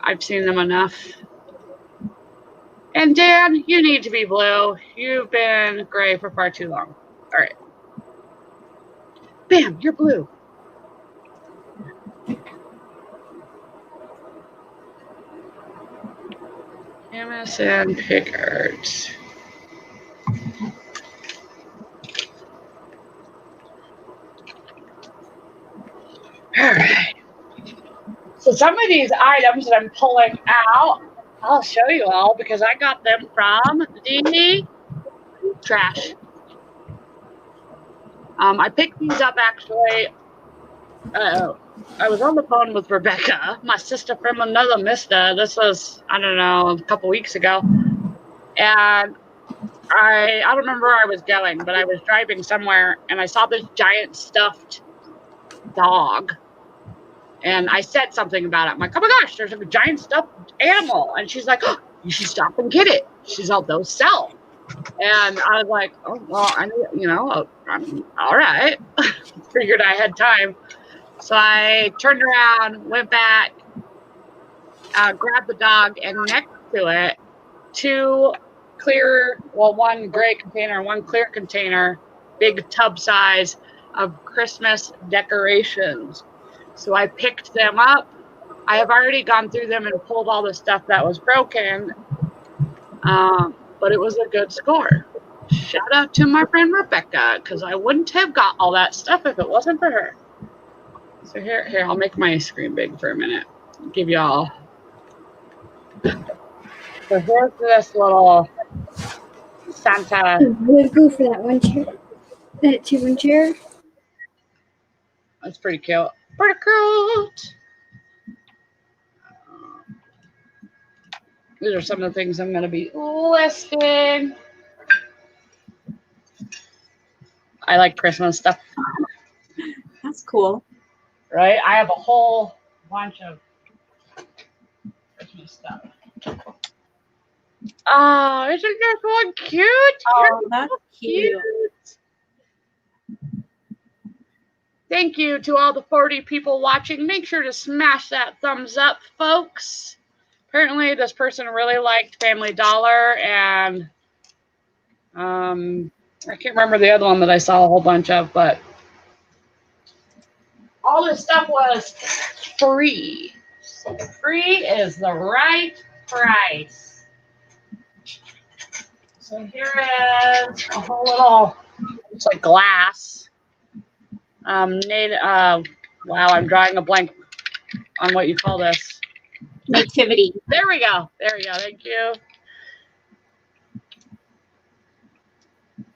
I've seen them enough. And Dan, you need to be blue. You've been gray for far too long. All right. Bam, you're blue. Amazon PixArt. All right. So some of these items that I'm pulling out, I'll show you all because I got them from the trash. I picked these up actually. I was on the phone with Rebecca, my sister from another mister. This was, I don't know, a couple weeks ago. And I don't remember where I was going, but I was driving somewhere and I saw this giant stuffed dog. And I said something about it. I'm like, oh my gosh, there's a giant stuffed animal. And she's like, oh, you should stop and get it. She's all, those sell. And I was like, oh, well, I'm all right. Figured I had time. So I turned around, went back, grabbed the dog, and next to it, one gray container, one clear container, big tub size of Christmas decorations. So I picked them up. I have already gone through them and pulled all the stuff that was broken, but it was a good score. Shout out to my friend Rebecca, because I wouldn't have got all that stuff if it wasn't for her. So here, I'll make my screen big for a minute. Give y'all. So here's this little Santa. Would go for that one chair. That 2-1 chair. That's pretty cute. Pretty cute. These are some of the things I'm going to be listing. I like Christmas stuff. That's cool. Right? I have a whole bunch of Christmas stuff. Oh, isn't this one cute? Oh, that's cute. Thank you to all the 40 people watching. Make sure to smash that thumbs up, folks. Apparently, this person really liked Family Dollar, and I can't remember the other one that I saw a whole bunch of, but all this stuff was free. So free is the right price. So here is a whole little, it's like glass. Wow, I'm drawing a blank on what you call this. Nativity. There we go. Thank you.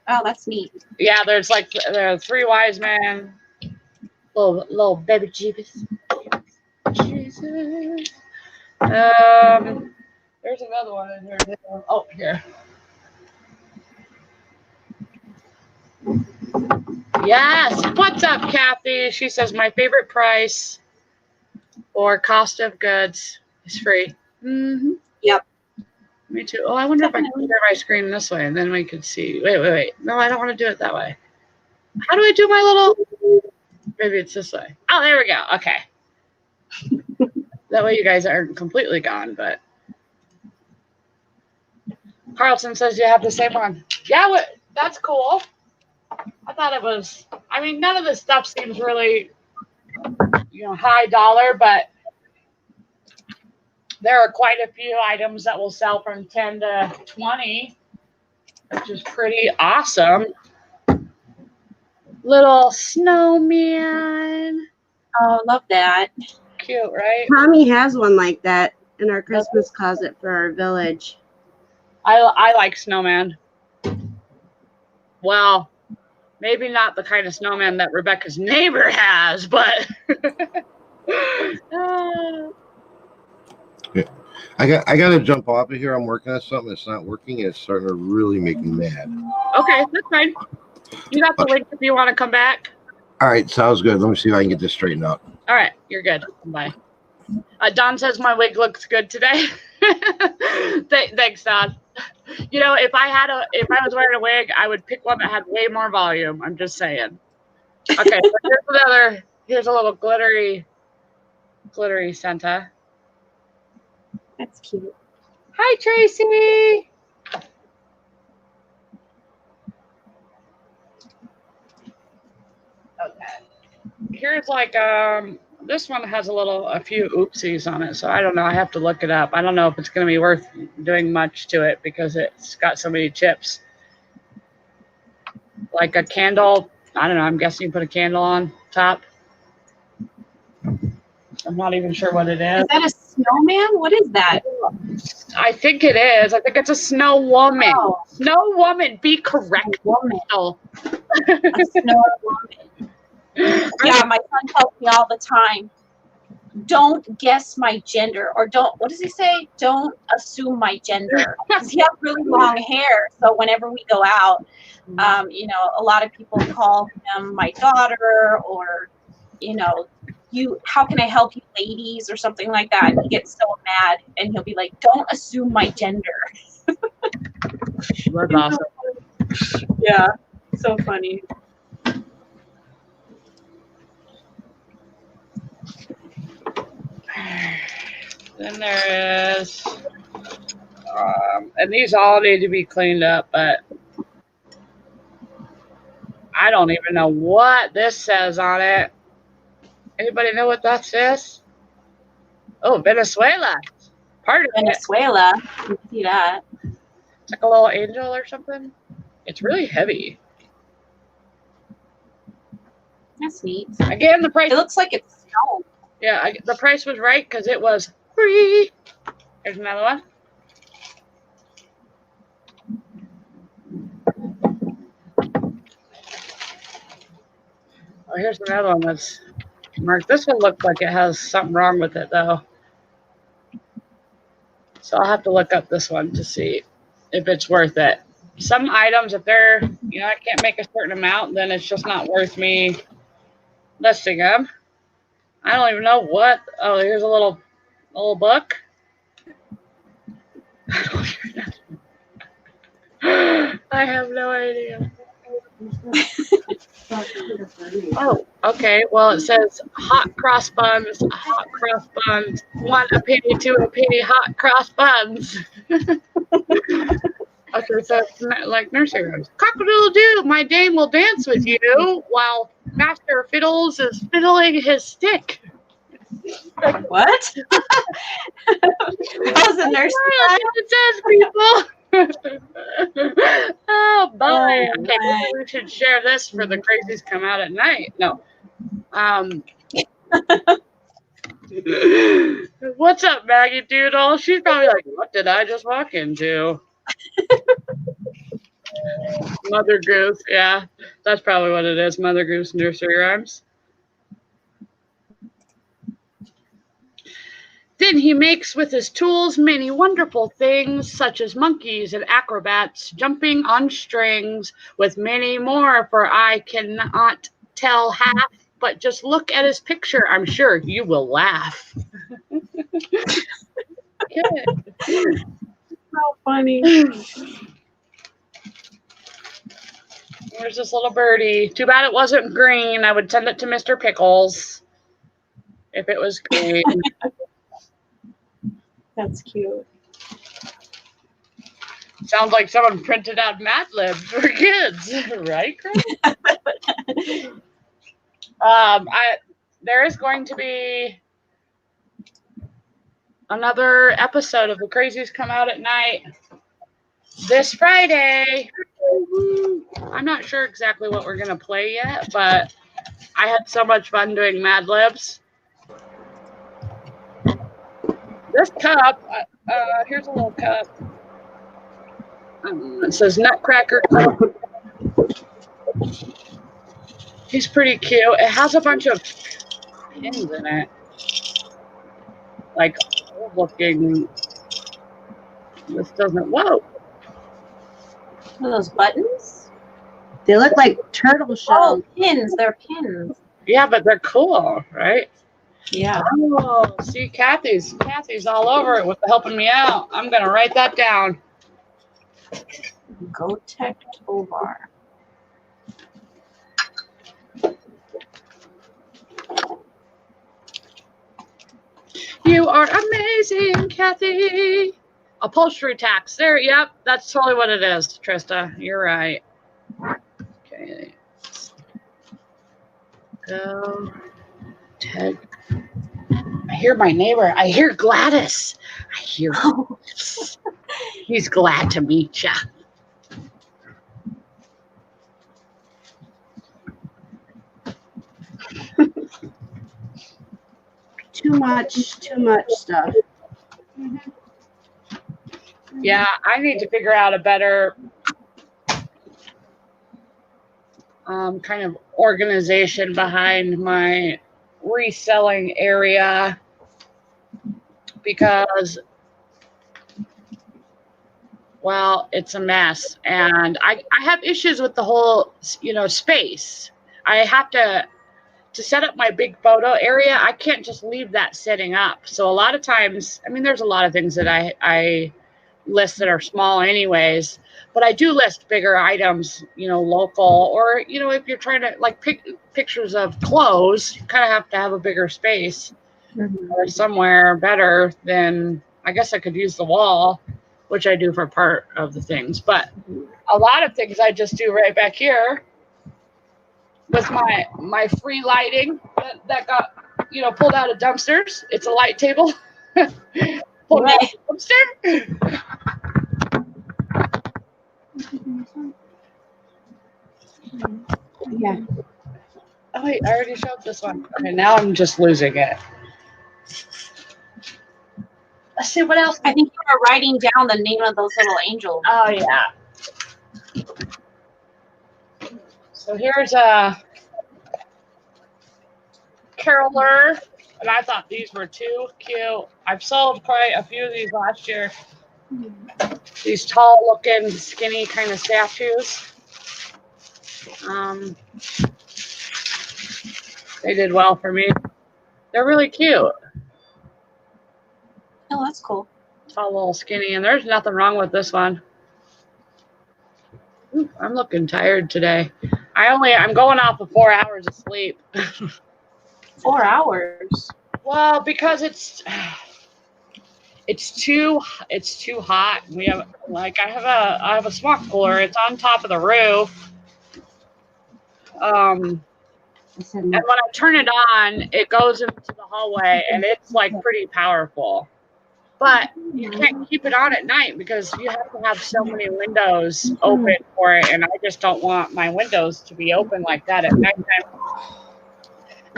Oh, that's neat. Yeah, there are 3 wise men. Little baby Jesus. Jesus. There's another one in here. Oh, here. Yes. What's up, Kathy? She says my favorite price or cost of goods is free. Mm-hmm. Yep. Me too. Oh, I wonder if I can share my screen this way and then we could see. Wait. No, I don't want to do it that way. How do I do my little? Maybe it's this way. Oh, there we go. Okay. That way you guys aren't completely gone, but Carlton says you have the same one. Yeah, that's cool. I thought it was, I mean, none of this stuff seems really, high dollar, but there are quite a few items that will sell from 10 to 20, which is pretty awesome. Little snowman. Oh, love that. Cute, right? Tommy has one like that in our Christmas closet for our village. I like snowman. Well, maybe not the kind of snowman that Rebecca's neighbor has, but Yeah. I got to jump off of here. I'm working on something that's not working. It's starting to really make me mad. Okay, that's fine. You got the link if you want to come back. All right, sounds good. Let me see if I can get this straightened out. All right, you're good. Bye. Don says my wig looks good today. Thanks, Don. If I was wearing a wig, I would pick one that had way more volume. I'm just saying. Okay, so here's a little glittery Santa. That's cute. Hi, Tracy. Okay. Here's this one has a few oopsies on it, so I don't know. I have to look it up. I don't know if it's going to be worth doing much to it because it's got so many chips. Like a candle. I don't know. I'm guessing you put a candle on top. I'm not even sure what it is. Is that a snowman? What is that? I think it is. I think it's a snow woman. Oh. Snow woman. Be correct. Woman. Oh. A snow woman. Yeah, my son tells me all the time, don't guess my gender, or what does he say? Don't assume my gender. Because he has really long hair, so whenever we go out, a lot of people call him my daughter, or, how can I help you ladies, or something like that. And he gets so mad, and he'll be like, don't assume my gender. That's awesome. Yeah, so funny. Then there is, and these all need to be cleaned up, but I don't even know what this says on it. Anybody know what that says? Oh, Venezuela. Part of Venezuela. You can see that. It's like a little angel or something. It's really heavy. That's neat. Again, the price. It looks like it's snow. Yeah, the price was right because it was free. Here's another one. Oh, here's another one that's marked. This one looks like it has something wrong with it, though. So I'll have to look up this one to see if it's worth it. Some items, if they're, I can't make a certain amount, then it's just not worth me listing them. I don't even know what. Oh, here's a little book. I have no idea. Oh, okay. Well, it says hot cross buns, 1 a penny, 2 a penny, hot cross buns. Okay, so it's like nursery rhymes. Cock-a-doodle-doo, my dame will dance with you while Master Fiddles is fiddling his stick. Like, what? That was a nurse. It says, people. Oh boy. Oh, Okay, my. maybe we should share this for the crazies come out at night. No. What's up, Maggie Doodle? She's probably like, what did I just walk into? Mother Goose, yeah. That's probably what it is. Mother Goose nursery rhymes. Then he makes with his tools many wonderful things, such as monkeys and acrobats jumping on strings, with many more, for I cannot tell half, but just look at his picture. I'm sure you will laugh. Good. So funny. There's this little birdie. Too bad it wasn't green. I would send it to Mr. Pickles if it was green. That's cute. Sounds like someone printed out Mad Libs for kids, right, Chris? There is going to be another episode of The Crazies Come Out at Night this Friday. I'm not sure exactly what we're going to play yet, but I had so much fun doing Mad Libs. This cup, here's a little cup. It says Nutcracker Cup. He's pretty cute. It has a bunch of pins in it. Like, looking. This doesn't. Whoa. Are those buttons? They look like turtle shells. Oh, pins. They're pins. Yeah, but they're cool, right? Yeah. Oh, see, Kathy's all over it with helping me out. I'm gonna write that down. Gotek Tovar. You are amazing, Kathy. Upholstery tax. There, yep, that's totally what it is, Trista. You're right. Okay. Go. Ted. I hear my neighbor. I hear Gladys. I hear he's glad to meet ya. Too much stuff. Yeah, I need to figure out a better kind of organization behind my reselling area, because, well, it's a mess, and I have issues with the whole, space. I have to set up my big photo area. I can't just leave that sitting up. So a lot of times, I mean, there's a lot of things that I list that are small anyways, but I do list bigger items, local, or, if you're trying to like pick pictures of clothes, you kind of have to have a bigger space or somewhere better than, I guess I could use the wall, which I do for part of the things, but a lot of things I just do right back here with my free lighting that got, pulled out of dumpsters. It's a light table. Pulled out of dumpster. Yeah. Oh wait, I already showed this one. Okay, now I'm just losing it. Let's see what else. I think you were writing down the name of those little angels. Oh yeah. So here's a caroler, and I thought these were too cute. I've sold quite a few of these last year. These tall-looking, skinny kind of statues. They did well for me. They're really cute. Oh, that's cool. Tall, little, skinny, and there's nothing wrong with this one. Ooh, I'm looking tired today. I'm going off of 4 hours of sleep. 4 hours. Well, because it's too hot. We have I have a swamp cooler. It's on top of the roof. said, And when I turn it on, it goes into the hallway, and it's like pretty powerful. But you can't keep it on at night because you have to have so many windows open for it, and I just don't want my windows to be open like that at nighttime.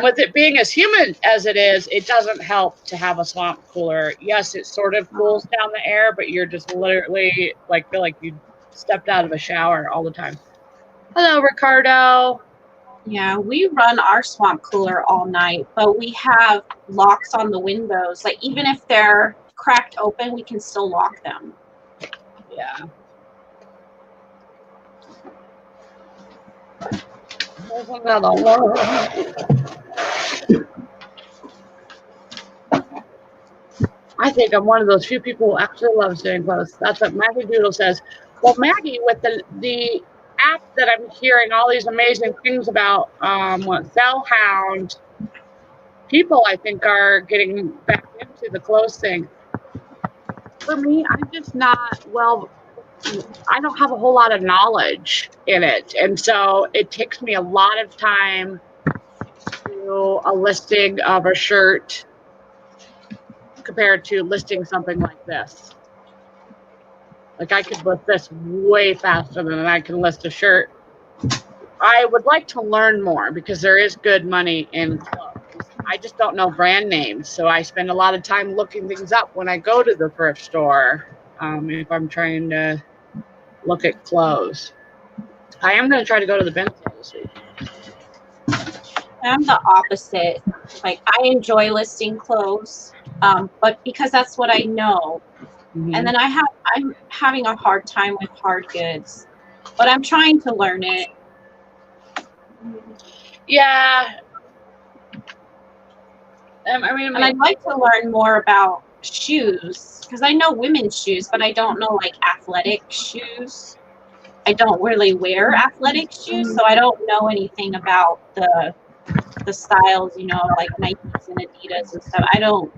With it being as humid as it is, it doesn't help to have a swamp cooler. Yes, it sort of cools down the air, but you're just literally like feel like you stepped out of a shower all the time. Hello, Ricardo. Yeah, we run our swamp cooler all night, but we have locks on the windows. Like even if they're cracked open, we can still lock them. Yeah. There's another one. I think I'm one of those few people who actually loves doing clothes. That's what Maggie Doodle says. Well, Maggie, with the app that I'm hearing all these amazing things about, Cellhound, people I think are getting back into the clothes thing. For me, I'm just not, well, I don't have a whole lot of knowledge in it. And so it takes me a lot of time to do a listing of a shirt compared to listing something like this. Like I could list this way faster than I can list a shirt. I would like to learn more because there is good money in clothes. I just don't know brand names, so I spend a lot of time looking things up when I go to the thrift store. If I'm trying to look at clothes, I am going to try to go to the bin sale this week. I'm the opposite. Like I enjoy listing clothes, but because that's what I know. Mm-hmm. And then I'm having a hard time with hard goods, but I'm trying to learn it. Yeah. And I'd like to learn more about shoes because I know women's shoes, but I don't know like athletic shoes. I don't really wear athletic shoes, so I don't know anything about the styles, you know, like Nikes and Adidas and stuff. I know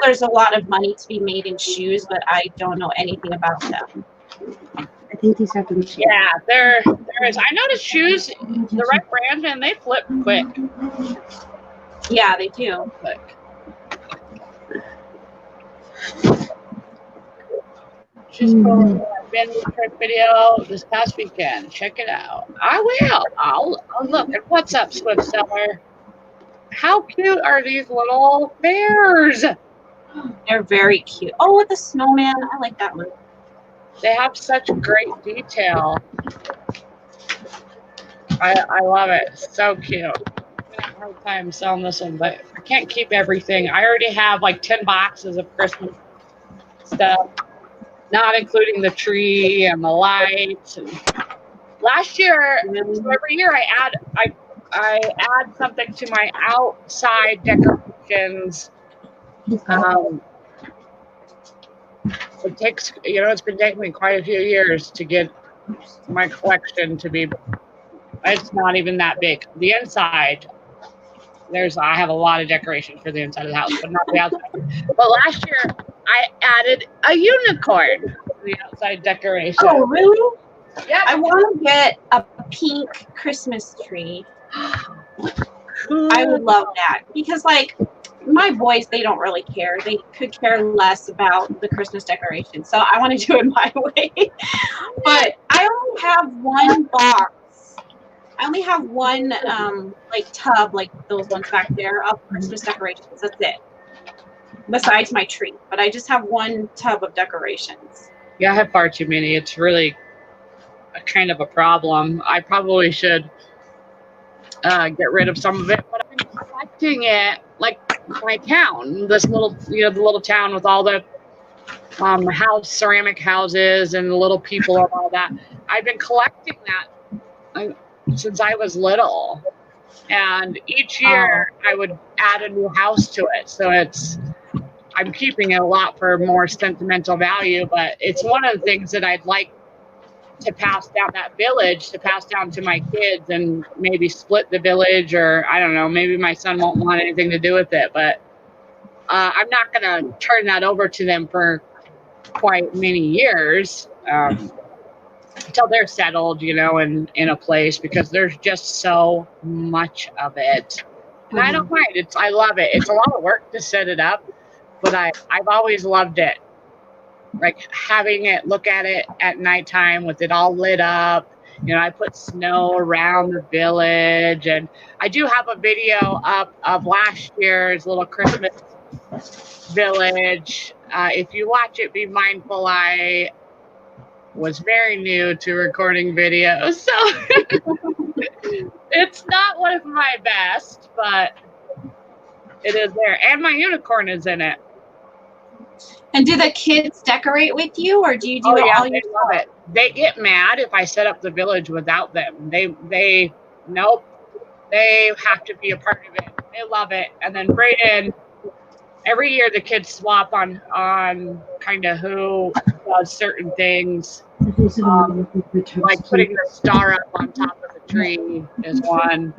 there's a lot of money to be made in shoes, but I don't know anything about them. I think these have been. Yeah, there is. I noticed shoes, the right brand, and they flip quick. Yeah, they do. Quick. She's posted a bin trip video this past weekend. Check it out. I will. I'll look. And what's up, Swift Seller? How cute are these little bears? They're very cute. Oh, with the snowman. I like that one. They have such great detail. I love it. So cute. I'm gonna have a hard time selling this one, but I can't keep everything. I already have like 10 boxes of Christmas stuff, not including the tree and the lights. And last year, so every year I add something to my outside decorations. It takes, it's been taking me quite a few years to get my collection to be. It's not even that big. The inside, I have a lot of decorations for the inside of the house, but not the outside. But last year, I added a unicorn to the outside decoration. Oh, really? Yeah. I want to get a pink Christmas tree. Cool. I would love that because, like, my boys, they don't really care. They could care less about the Christmas decoration. So I want to do it my way. But I only have one box. I only have one, like, tub, like those ones back there, of Christmas decorations. That's it. Besides my tree. But I just have one tub of decorations. Yeah, I have far too many. It's really a kind of a problem. I probably should get rid of some of it, but I've been collecting it like my town, this little, the little town with all the ceramic houses and the little people and all that. I've been collecting that since I was little, and each year I would add a new house to it. So I'm keeping it a lot for more sentimental value, but it's one of the things that I'd like to pass down, that village to pass down to my kids, and maybe split the village, or I don't know, maybe my son won't want anything to do with it, but I'm not going to turn that over to them for quite many years. until they're settled, you know, in a place, because there's just so much of it. And I don't mind. I love it. It's a lot of work to set it up, but I've always loved it. Like having it, look at it at nighttime with it all lit up. You know, I put snow around the village, and I do have a video up of last year's little Christmas village. If you watch it, be mindful I was very new to recording videos, so it's not one of my best, but it is there. And my unicorn is in it. And do the kids decorate with you, or do you do Oh it yeah, all they yourself? love it. They get mad if I set up the village without them. They nope. They have to be a part of it. They love it. And then Brayden, every year the kids swap on kind of who does certain things. Like putting the star up on top of the tree is one.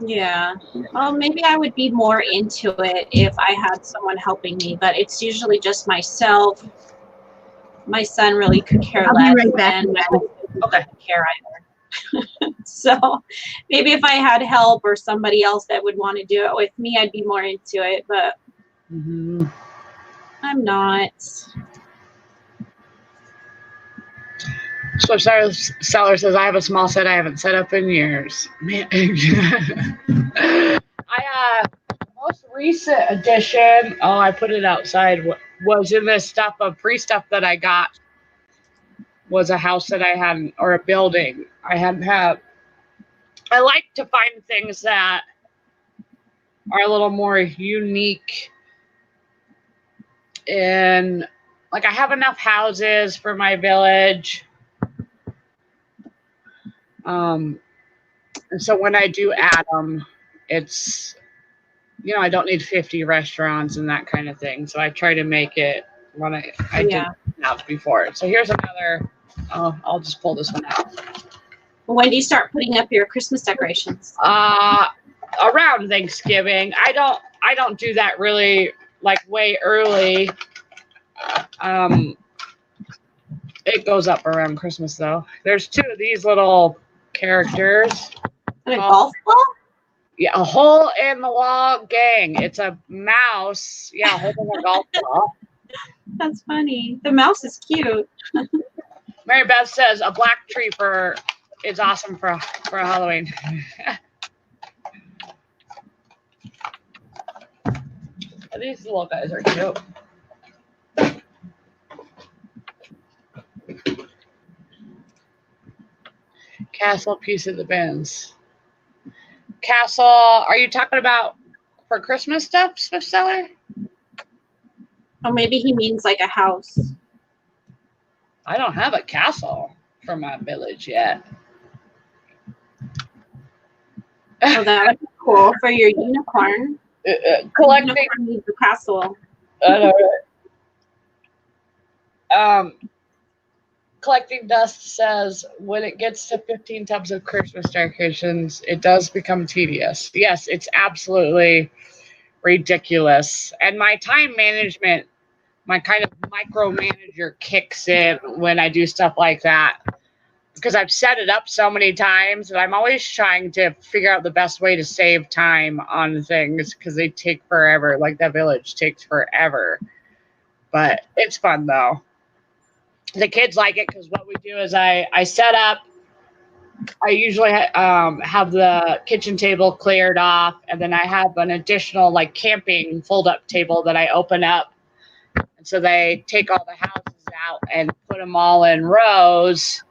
Yeah. Well, maybe I would be more into it if I had someone helping me, but it's usually just myself. My son really could care I'll less, be right back. and my husband doesn't care either. So maybe if I had help or somebody else that would want to do it with me, I'd be more into it, but I'm not. So Seller says, I have a small set I haven't set up in years. Man. Most recent addition, I put it outside, was in this stuff of free stuff that I got, was a house that I hadn't, or a building I hadn't had. I like to find things that are a little more unique. And like I have enough houses for my village. And so when I do add them, it's, you know, I don't need 50 restaurants and that kind of thing. So I try to make it what I didn't have before. So here's another, I'll just pull this one out. When do you start putting up your Christmas decorations? Around Thanksgiving. I don't do that really like way early. It goes up around Christmas though. There's two of these little characters. And a golf ball? Yeah, a hole in the wall gang. It's a mouse. Yeah, holding a golf ball. That's funny. The mouse is cute. Mary Beth says a black tree is awesome for Halloween. These little guys are cute. Castle piece of the bins. Castle, are you talking about for Christmas stuff, Swift Seller? Oh, maybe he means like a house. I don't have a castle for my village yet. Oh, that would be cool for your unicorn. Collecting. Unicorn needs a castle. I know. Collecting Dust says, when it gets to 15 tubs of Christmas decorations, it does become tedious. Yes, it's absolutely ridiculous. And my time management, my kind of micromanager kicks in when I do stuff like that. Because I've set it up so many times, and I'm always trying to figure out the best way to save time on things, because they take forever. Like that village takes forever. But it's fun, though. The kids like it because what we do is I set up, I usually have the kitchen table cleared off, and then I have an additional like camping fold-up table that I open up. And so they take all the houses out and put them all in rows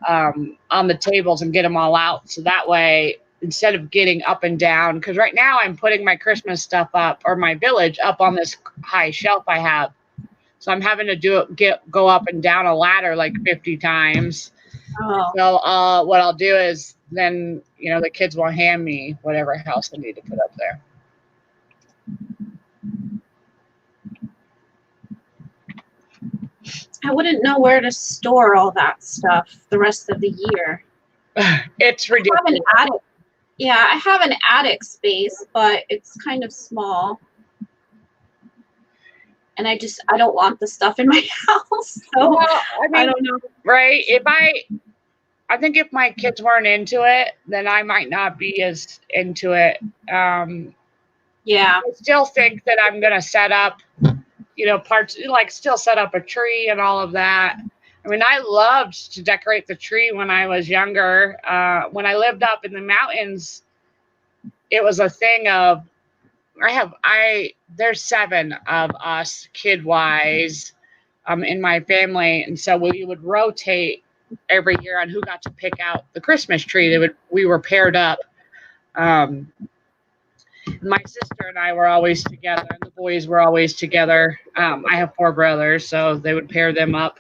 on the tables and get them all out. So that way, instead of getting up and down, because right now I'm putting my Christmas stuff up, or my village up on this high shelf I have. So I'm having to go up and down a ladder like 50 times. Oh. So what I'll do is then, you know, the kids will hand me whatever house I need to put up there. I wouldn't know where to store all that stuff the rest of the year. It's ridiculous. I have an attic. Yeah, I have an attic space, but it's kind of small. And I don't want the stuff in my house. So Well, I mean, I don't know. Right? If I think if my kids weren't into it, then I might not be as into it. Yeah. I still think that I'm going to set up, parts, like still set up a tree and all of that. I mean, I loved to decorate the tree when I was younger. When I lived up in the mountains, it was a thing of, there's 7 of us kid wise, in my family. And so we would rotate every year on who got to pick out the Christmas tree. We were paired up. My sister and I were always together, and the boys were always together. I have 4 brothers, so they would pair them up.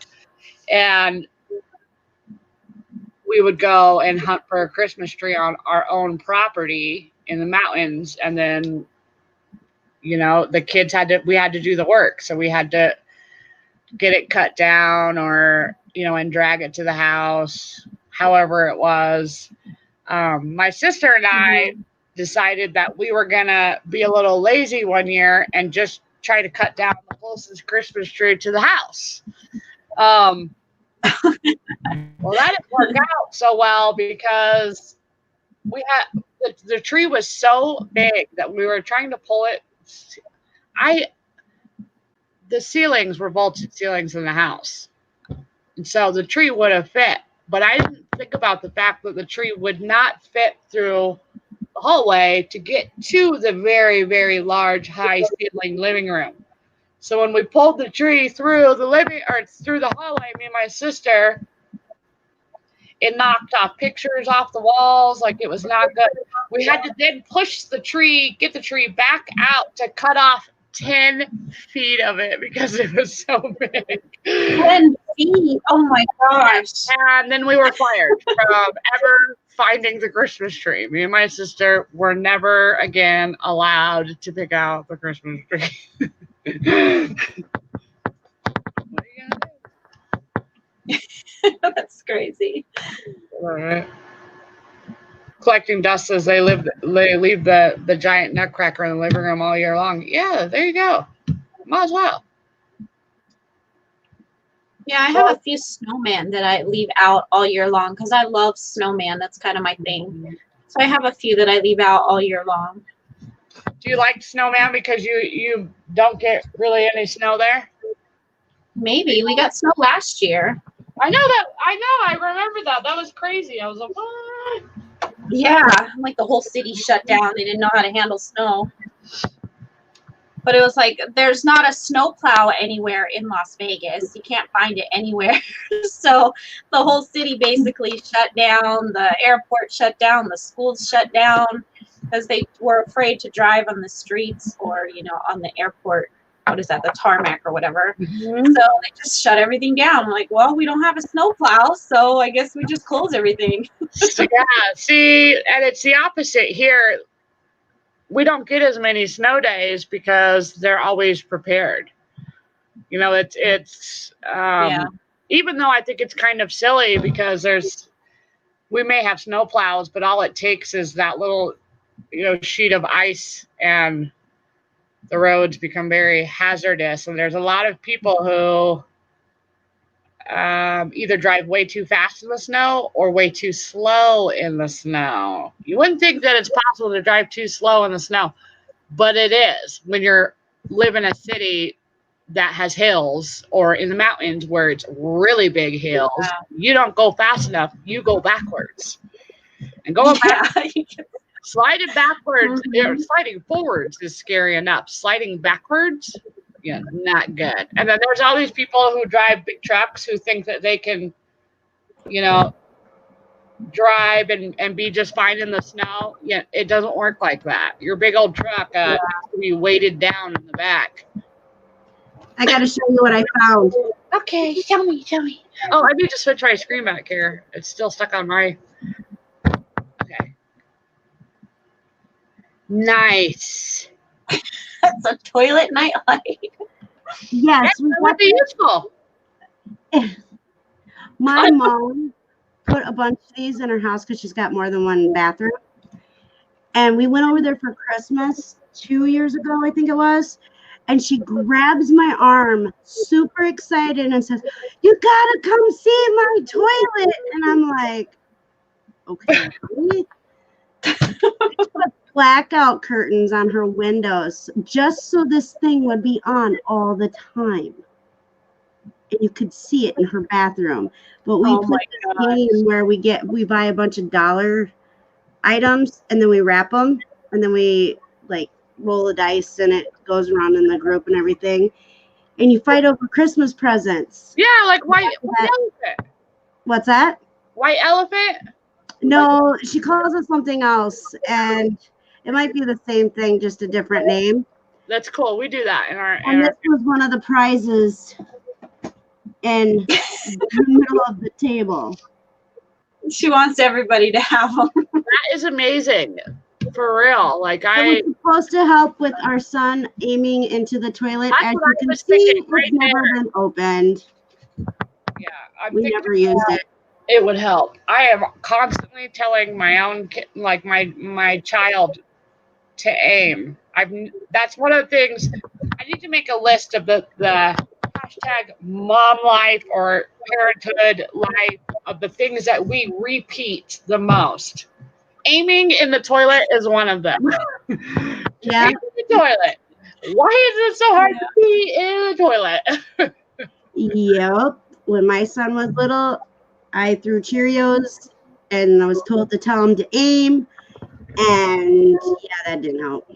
And we would go and hunt for a Christmas tree on our own property in the mountains. And then, the kids we had to do the work. So we had to get it cut down or, and drag it to the house, however it was. My sister and I decided that we were going to be a little lazy one year and just try to cut down the closest Christmas tree to the house. Well, that didn't work out so well because we had the tree was so big that we were trying to pull it. The ceilings were vaulted ceilings in the house, and so the tree would have fit. But I didn't think about the fact that the tree would not fit through the hallway to get to the very, very large, high ceiling living room. So when we pulled the tree through through the hallway, me and my sister, it knocked off pictures off the walls. Like, it was not good. We had to then get the tree back out to cut off 10 feet of it because it was so big. 10 feet? Oh my gosh. And then we were fired from ever finding the Christmas tree. Me and my sister were never again allowed to pick out the Christmas tree. What are you gonna do? That's crazy. All right. Collecting dust as they leave the giant nutcracker in the living room all year long. Yeah, there you go. Might as well. Yeah, I have a few snowmen that I leave out all year long because I love snowman. That's kind of my thing. So I have a few that I leave out all year long. Do you like snowman because you don't get really any snow there? Maybe. We got snow last year. I know. I remember that. That was crazy. I was like, what? Yeah, like the whole city shut down. They didn't know how to handle snow. But it was like, there's not a snowplow anywhere in Las Vegas. You can't find it anywhere. So the whole city basically shut down. The airport shut down. The schools shut down because they were afraid to drive on the streets or, on the airport. What is that? The tarmac or whatever. Mm-hmm. So they just shut everything down. I'm like, well, we don't have a snowplow, so I guess we just close everything. Yeah, see, and it's the opposite here. We don't get as many snow days because they're always prepared. It's even though I think it's kind of silly because we may have snow plows, but all it takes is that little, sheet of ice and the roads become very hazardous. And there's a lot of people who either drive way too fast in the snow or way too slow in the snow. You wouldn't think that it's possible to drive too slow in the snow, but it is when you're live in a city that has hills or in the mountains where it's really big hills. Yeah. You don't go fast enough. You go backwards. And going back, sliding backwards, sliding forwards is scary enough. Sliding backwards, yeah, not good. And then there's all these people who drive big trucks who think that they can, drive and be just fine in the snow. Yeah, it doesn't work like that. Your big old truck has to be weighted down in the back. I got to show you what I found. Okay, tell me. Oh, I need to switch my screen back here. It's still stuck on my. Okay. Nice. That's a toilet nightlight. Yes. That would be useful. My mom put a bunch of these in her house because she's got more than one bathroom. And we went over there for Christmas 2 years ago, I think it was. And she grabs my arm, super excited, and says, "You gotta come see my toilet." And I'm like, Okay. Blackout curtains on her windows just so this thing would be on all the time. And you could see it in her bathroom. But we play this game where we buy a bunch of dollar items and then we wrap them and then we like roll the dice and it goes around in the group and everything. And you fight over Christmas presents. Yeah, like white elephant. What's that? White elephant? No, she calls it something else, and it might be the same thing, just a different name. That's cool. We do that in our. And this was one of the prizes in the middle of the table. She wants everybody to have them. That is amazing. For real. Like It was supposed to help with our son aiming into the toilet. That's As what you I can was see, thinking it's right never there. been opened. Yeah, We never used it. It would help. I am constantly telling my own kid, like my child, to aim. That's one of the things. I need to make a list of the hashtag mom life or parenthood life of the things that we repeat the most. Aiming in the toilet is one of them. Yeah. Aim in the toilet. Why is it so hard to pee in the toilet? Yep. When my son was little, I threw Cheerios and I was told to tell him to aim. And yeah, that didn't help.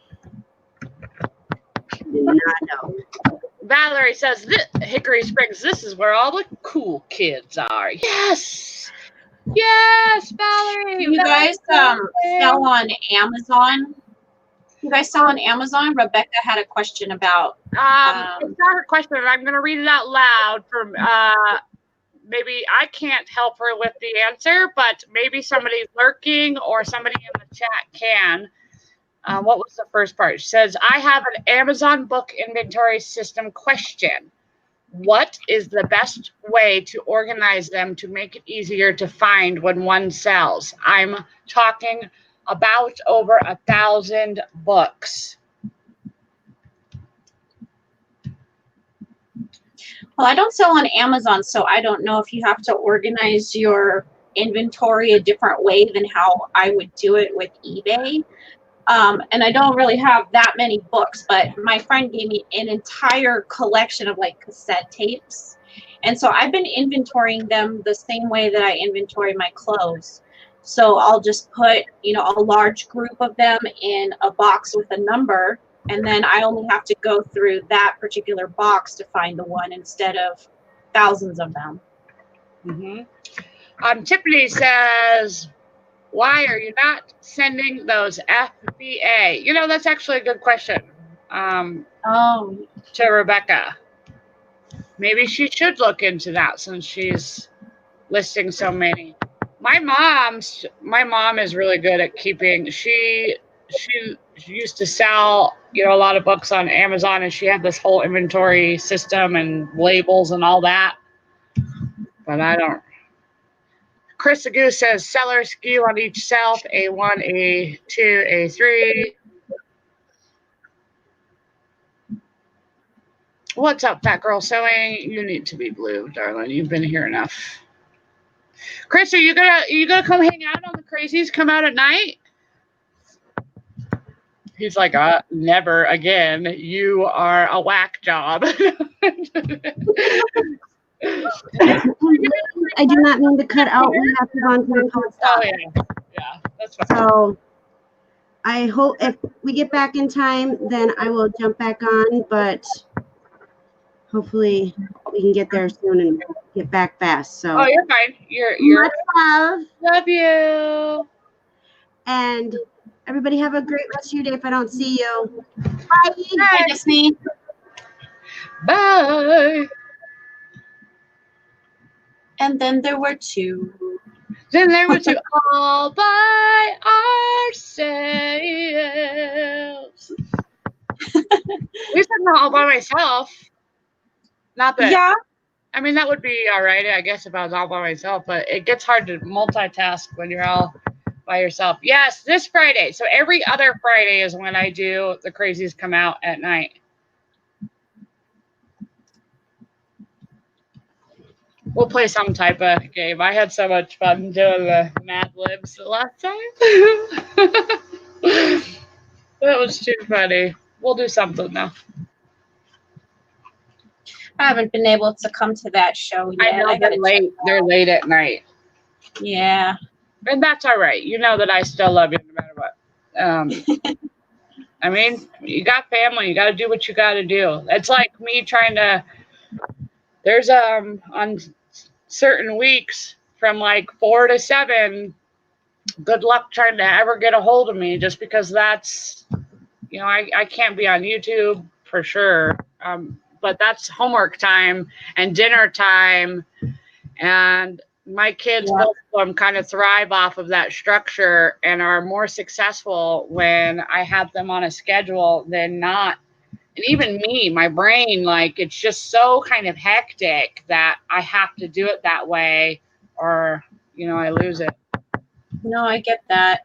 Did not help. Valerie says, Hickory Springs, this is where all the cool kids are. Yes. Yes, Valerie. You guys sell on Amazon? You guys sell on Amazon? Rebecca had a question about. It's not her question. I'm going to read it out loud from maybe I can't help her with the answer, but maybe somebody lurking or somebody in the chat can. What was the first part? She says, I have an Amazon book inventory system question. What is the best way to organize them to make it easier to find when one sells? I'm talking about over 1,000 books. Well, I don't sell on Amazon, so I don't know if you have to organize your inventory a different way than how I would do it with eBay. And I don't really have that many books, but my friend gave me an entire collection of like cassette tapes. And so I've been inventorying them the same way that I inventory my clothes. So I'll just put, a large group of them in a box with a number, and then I only have to go through that particular box to find the one instead of thousands of them. Mm-hmm. Tiffany says, why are you not sending those FBA? That's actually a good question. To Rebecca. Maybe she should look into that since she's listing so many. My mom is really good at keeping. She used to sell, a lot of books on Amazon, and she had this whole inventory system and labels and all that. But I don't. Chris the Goose says seller SKU on each shelf, A1, A2, A3. What's up, Fat Girl Sewing? You need to be blue, darling. You've been here enough. Chris, are you gonna come hang out on the Crazies? Come out at night? He's like, never again. You are a whack job. I do not mean to cut out. We have to go on to the post office. Oh, yeah, that's fine. So I hope if we get back in time, then I will jump back on, but hopefully we can get there soon and get back fast. So you're fine. You're much love you. And everybody have a great rest of your day if I don't see you. Bye. Bye, Disney. Bye. And then there were two. Then there were two all by ourselves. We said not all by myself. Not that. Yeah. I mean, that would be all right, I guess, if I was all by myself, but it gets hard to multitask when you're all by yourself. Yes, this Friday. So every other Friday is when I do the Crazies Come Out at night. We'll play some type of game. I had so much fun doing the Mad Libs the last time. That was too funny. We'll do something now. I haven't been able to come to that show yet. I know they're late. They're late at night. Yeah. And that's all right. You know that I still love you no matter what. I mean, you got family. You got to do what you got to do. It's like me trying to. There's on certain weeks from like 4 to 7. Good luck trying to ever get a hold of me, just because that's, you know, I can't be on YouTube for sure. But that's homework time and dinner time, and my kids, both of them, kind of thrive off of that structure and are more successful when I have them on a schedule than not. And even me, my brain, like, it's just so kind of hectic that I have to do it that way, or, you know, I lose it. No, I get that.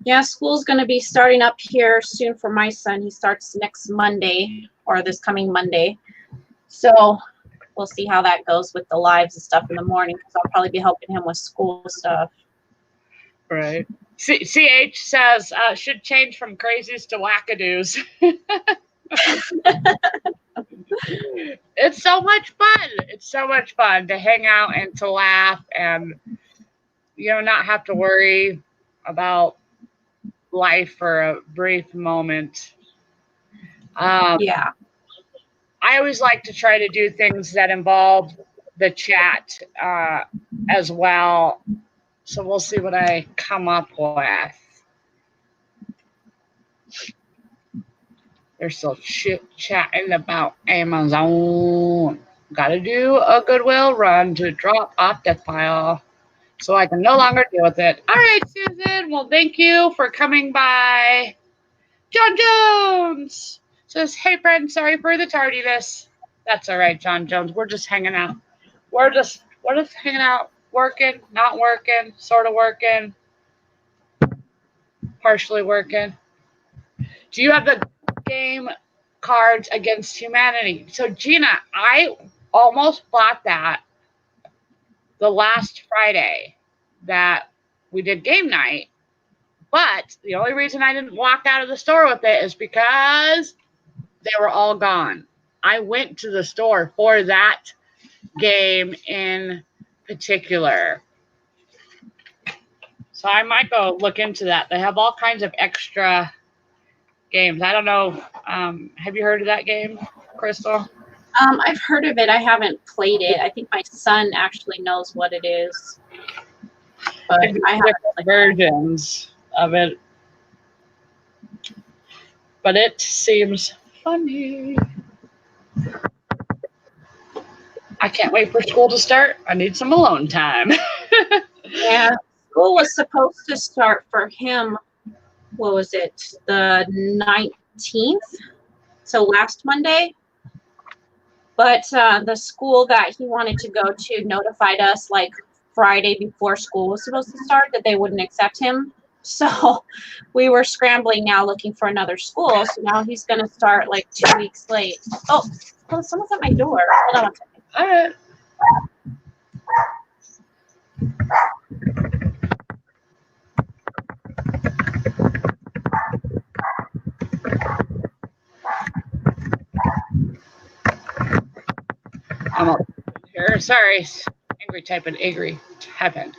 Yeah, school's going to be starting up here soon for my son. He starts next Monday, or this coming Monday. So we'll see how that goes with the lives and stuff in the morning, because I'll probably be helping him with school stuff. Right. CH says, should change from crazies to wackadoos. It's so much fun. It's so much fun to hang out and to laugh and, you know, not have to worry about life for a brief moment. Yeah. I always like to try to do things that involve the chat as well. So we'll see what I come up with. They're still chit-chatting about Amazon. Gotta do a Goodwill run to drop off that file so I can no longer deal with it. All right, Susan. Well, thank you for coming by. John Jones says, hey, friend, sorry for the tardiness. That's all right, John Jones. We're just hanging out. We're just hanging out, working, not working, sort of working, partially working. Do you have the game Cards Against Humanity? So, Gina, I almost bought that the last Friday that we did game night, but the only reason I didn't walk out of the store with it is because they were all gone. I went to the store for that game in particular. So I might go look into that. They have all kinds of extra games. I don't know. Have you heard of that game, Crystal? I've heard of it. I haven't played it. I think my son actually knows what it is. But I have versions of it. But it seems funny. I can't wait for school to start. I need some alone time. Yeah, school was supposed to start for him. What was it? The 19th? So last Monday. But the school that he wanted to go to notified us like Friday before school was supposed to start that they wouldn't accept him. So we were scrambling now looking for another school. So now he's going to start like 2 weeks late. Oh, someone's at my door. Hold on one second. All right. I'm up here. Sorry. Angry typing. Angry typing.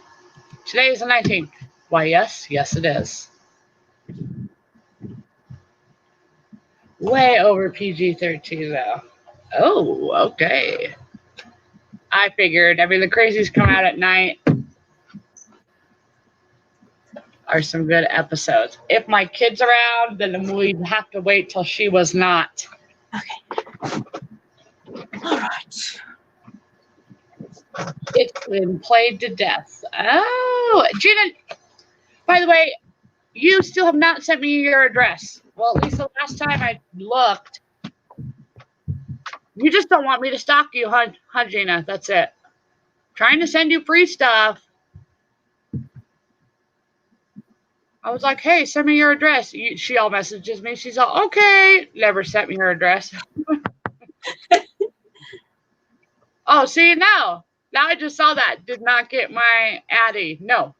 Today is the 19th. Why, yes. Yes, it is. Way over PG-13, though. Oh, okay. I figured. I mean, the crazies come out at night. Are some good episodes. If my kid's around, then we'd have to wait till she was not. Okay. All right. It's been played to death. Oh, Gina, by the way, you still have not sent me your address. Well, at least the last time I looked. You just don't want me to stalk you, huh, Gina? That's it. Trying to send you free stuff. I was like, hey, send me your address. She all messages me. She's all, okay. Never sent me her address. Oh, see, now I just saw that. Did not get my Addy. No,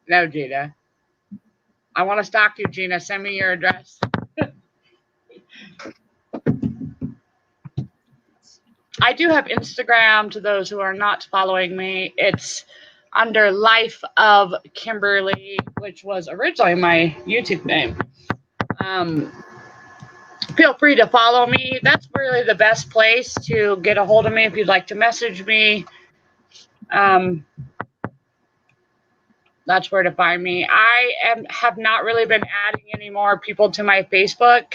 Gina. I want to stalk you, Gina. Send me your address. I do have Instagram to those who are not following me. It's under Life of Kimberly, which was originally my YouTube name. Feel free to follow me. That's really the best place to get a hold of me if you'd like to message me. That's where to find me. Have not really been adding any more people to my Facebook.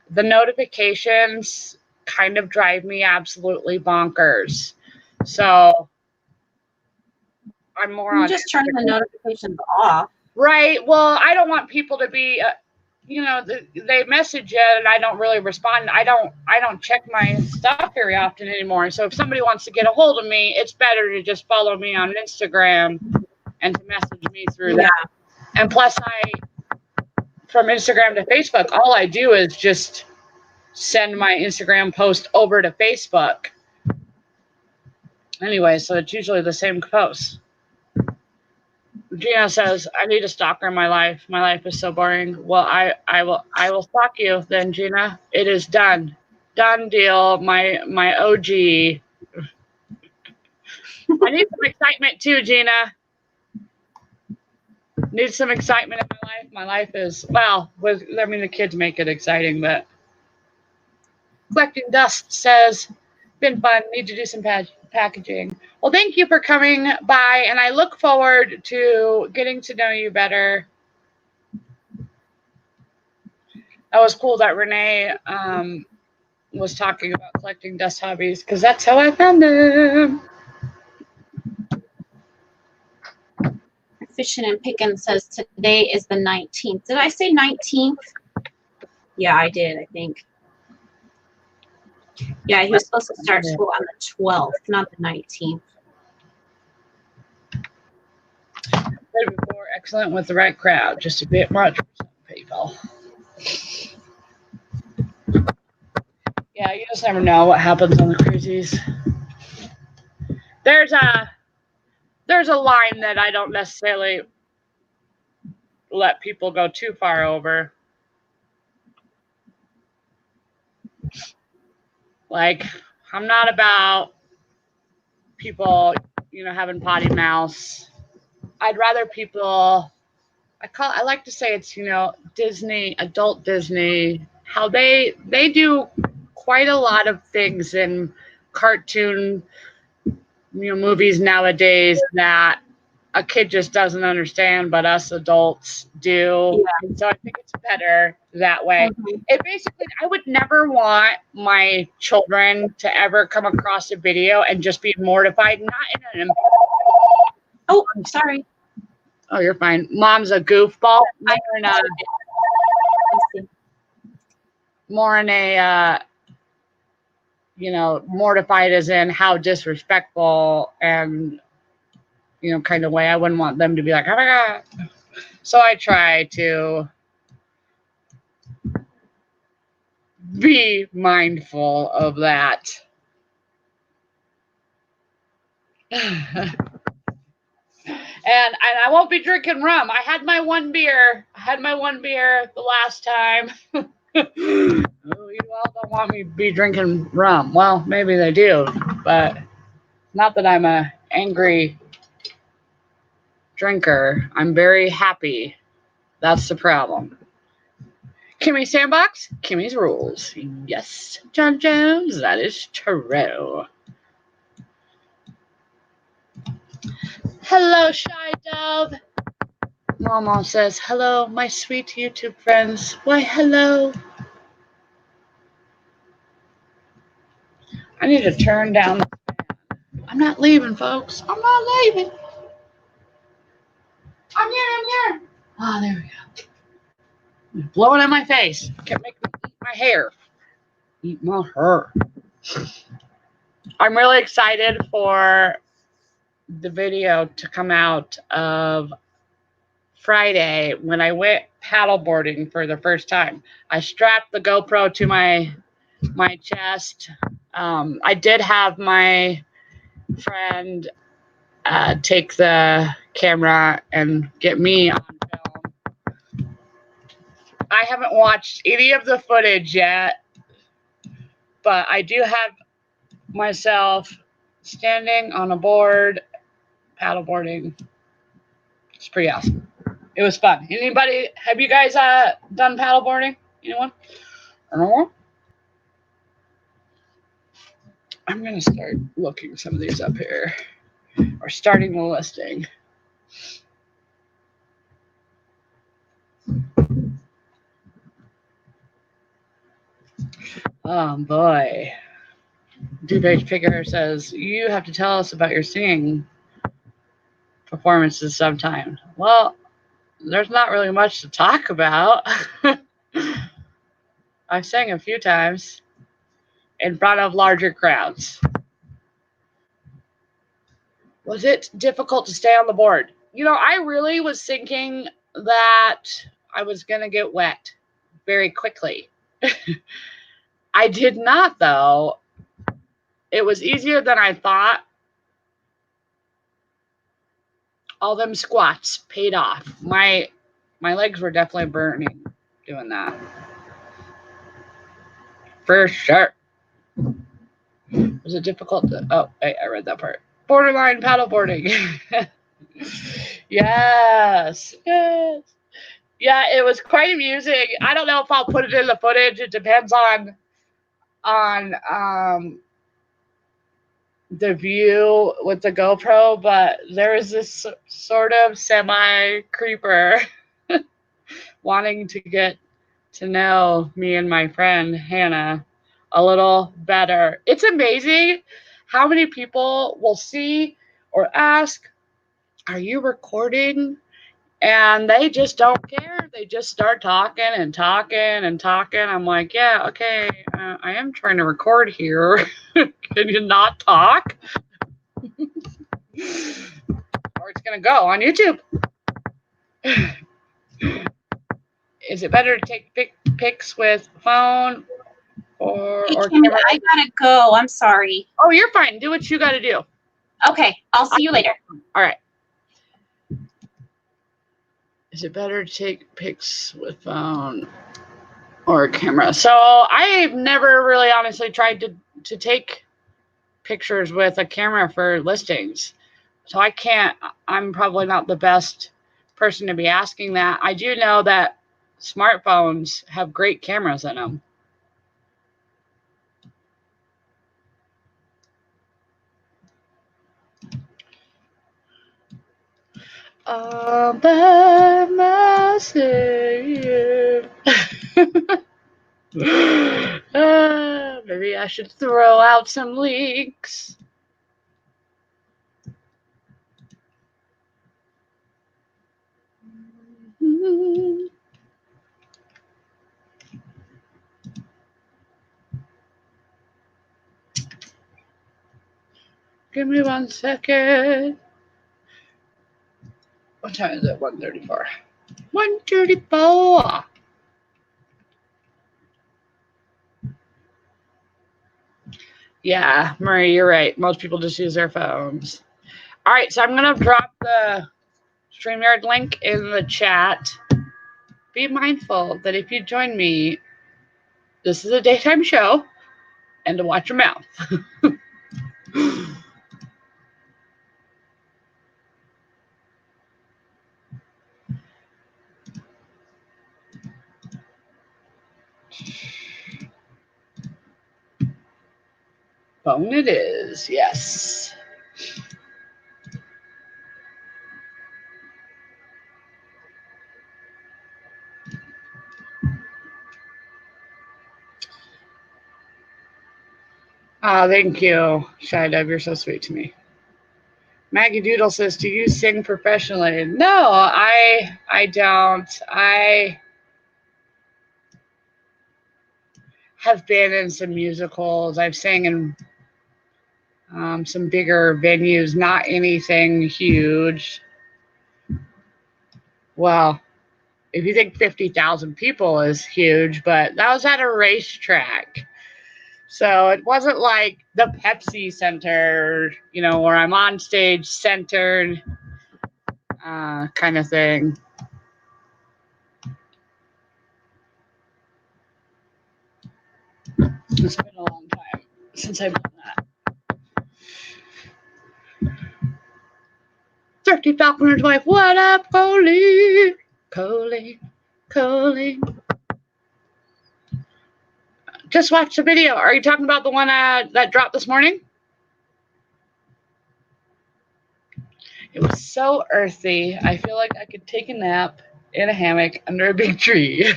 The notifications kind of drive me absolutely bonkers. So I'm more on. Just turn the notifications off. Right. Well, I don't want people to be, they message you and I don't really respond. I don't check my stuff very often anymore. So if somebody wants to get a hold of me, it's better to just follow me on Instagram and to message me through that. And plus, from Instagram to Facebook, all I do is just send my Instagram post over to Facebook. Anyway, so it's usually the same post. Gina says, I need a stalker in my life. My life is so boring. Well, I will stalk you then, Gina. It is done. Done deal. My OG. I need some excitement too, Gina. Need some excitement in my life. My life is, the kids make it exciting, but Collecting Dust says, been fun. Need to do some packaging. Well, thank you for coming by, and I look forward to getting to know you better. That was cool that Renee was talking about collecting dust hobbies, because that's how I found them. Fishing and Pickin' says today is the 19th. Did I say 19th? Yeah, I did, I think. Yeah, he was supposed to start school on the 12th, not the 19th. Before, excellent with the right crowd. Just a bit much for some people. Yeah, you just never know what happens on the cruises. There's a line that I don't necessarily let people go too far over. Like, I'm not about people, having potty mouths. I'd rather people, I like to say it's, Disney, adult Disney, how they do quite a lot of things in cartoon, movies nowadays that a kid just doesn't understand, but us adults do. Yeah. And so I think it's better that way. Mm-hmm. It basically, I would never want my children to ever come across a video and just be mortified. Not in an. Oh, sorry. Oh, you're fine. Mom's a goofball. More in a mortified as in how disrespectful and kind of way. I wouldn't want them to be like, oh my God. So I try to be mindful of that. And I won't be drinking rum. I had my one beer. The last time. You all don't want me to be drinking rum. Well, maybe they do, but not that I'm a angry drinker. I'm very happy. That's the problem. Kimmy Sandbox, Kimmy's rules. Yes, John Jones, that is true. Hello, Shy Dove. Mama says, hello, my sweet YouTube friends. Why, hello. I need to turn down the fan. I'm not leaving, folks. I'm not leaving. I'm here. Oh, there we go. Blowing in my face. Kept making me eat my hair. Eat my hair. I'm really excited for the video to come out of Friday when I went paddleboarding for the first time. I strapped the GoPro to my chest. I did have my friend take the camera and get me on film. I haven't watched any of the footage yet, but I do have myself standing on a board, paddleboarding. It's pretty awesome. It was fun. Anybody, have you guys done paddleboarding? Anyone? No? I'm going to start looking some of these up here, or starting the listing. Oh boy. DuPage Picker says, you have to tell us about your singing performances sometime. Well, there's not really much to talk about. I've sang a few times in front of larger crowds. Was it difficult to stay on the board? You know, I really was thinking that I was going to get wet very quickly. I did not, though. It was easier than I thought. All them squats paid off. My legs were definitely burning doing that. For sure. Was it difficult to, oh, I read that part. Borderline paddleboarding. Yes. Yes. Yeah, it was quite amusing. I don't know if I'll put it in the footage. It depends on the view with the GoPro, but there was this sort of semi-creeper wanting to get to know me and my friend Hannah a little better. It's amazing how many people will see or ask, are you recording? And they just don't care. They just start talking and talking and talking. I'm like, yeah, okay, I am trying to record here. Can you not talk? Or it's going to go on YouTube. Is it better to take pics with phone or camera? I gotta go. I'm sorry. Oh, you're fine. Do what you got to do. Okay, I'll see you later. All right. Is it better to take pics with phone or camera? So I've never really honestly tried to take pictures with a camera for listings. So I'm probably not the best person to be asking that. I do know that smartphones have great cameras in them. All by myself. Maybe I should throw out some links. Give me 1 second. What time is it? 1:34. 1:34. Yeah, Murray, you're right. Most people just use their phones. All right, so I'm going to drop the StreamYard link in the chat. Be mindful that if you join me, this is a daytime show, and to watch your mouth. Phone it is, yes. Oh, thank you, Shy Dove. You're so sweet to me. Maggie Doodle says, do you sing professionally? No, I don't. I have been in some musicals. I've sang in some bigger venues, not anything huge. Well, if you think 50,000 people is huge, but that was at a racetrack. So it wasn't like the Pepsi Center, you know, where I'm on stage centered kind of thing. It's been a long time since I've done that. 30 Falconer's wife, what up, Coley? Coley. Just watch the video. Are you talking about the one that dropped this morning? It was so earthy. I feel like I could take a nap in a hammock under a big tree.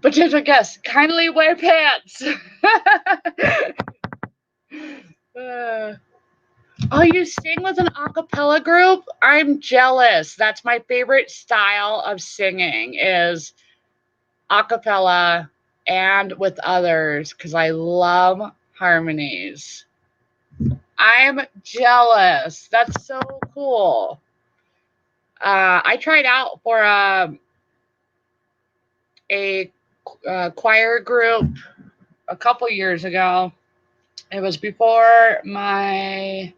Potential guest, kindly wear pants. Oh, you sing with an a cappella group? I'm jealous. That's my favorite style of singing is a cappella and with others because I love harmonies. I'm jealous. That's so cool. I tried out for a choir group a couple years ago. It was before my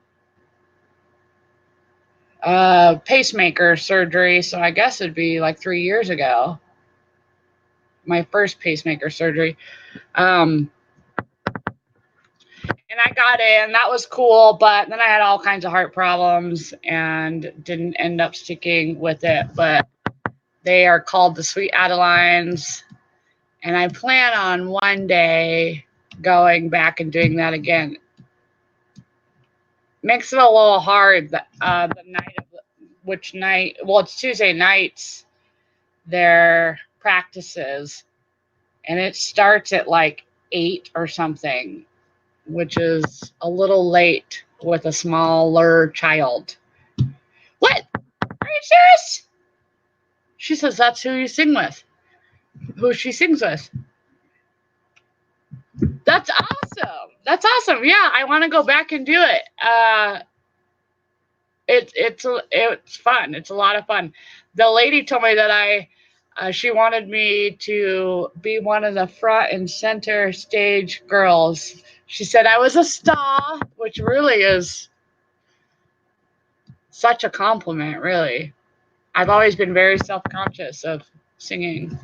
pacemaker surgery, so I guess it'd be like 3 years ago. My first pacemaker surgery. And I got in. That was cool, but then I had all kinds of heart problems and didn't end up sticking with it. But they are called the Sweet Adelines, and I plan on one day going back and doing that again. Makes it a little hard. The night of which night? Well, it's Tuesday nights. Their practices, and it starts at like 8 or something, which is a little late with a smaller child. What? Are you serious? She says that's who you sing with. Who she sings with. That's awesome. That's awesome. Yeah, I want to go back and do it. It's fun. It's a lot of fun. The lady told me that she wanted me to be one of the front and center stage girls. She said I was a star, which really is such a compliment, really. I've always been very self-conscious of singing.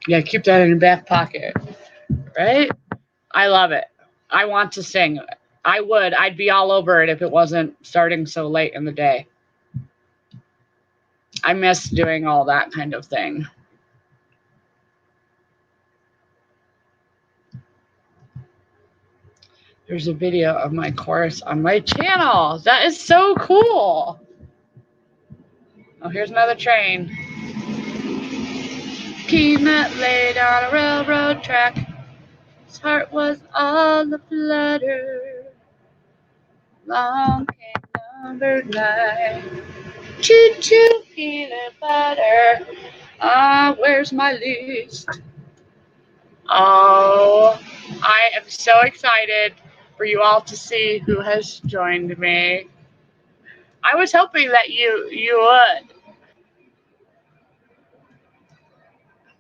Yeah, keep that in your back pocket, right? I love it. I want to sing. I'd be all over it if it wasn't starting so late in the day. I miss doing all that kind of thing. There's a video of my chorus on my channel. That is so cool. Oh, here's another train. Peanut laid on a railroad track. His heart was all a flutter. Long came number 9. Choo-choo, peanut butter. Where's my list? Oh, I am so excited for you all to see who has joined me. I was hoping that you would.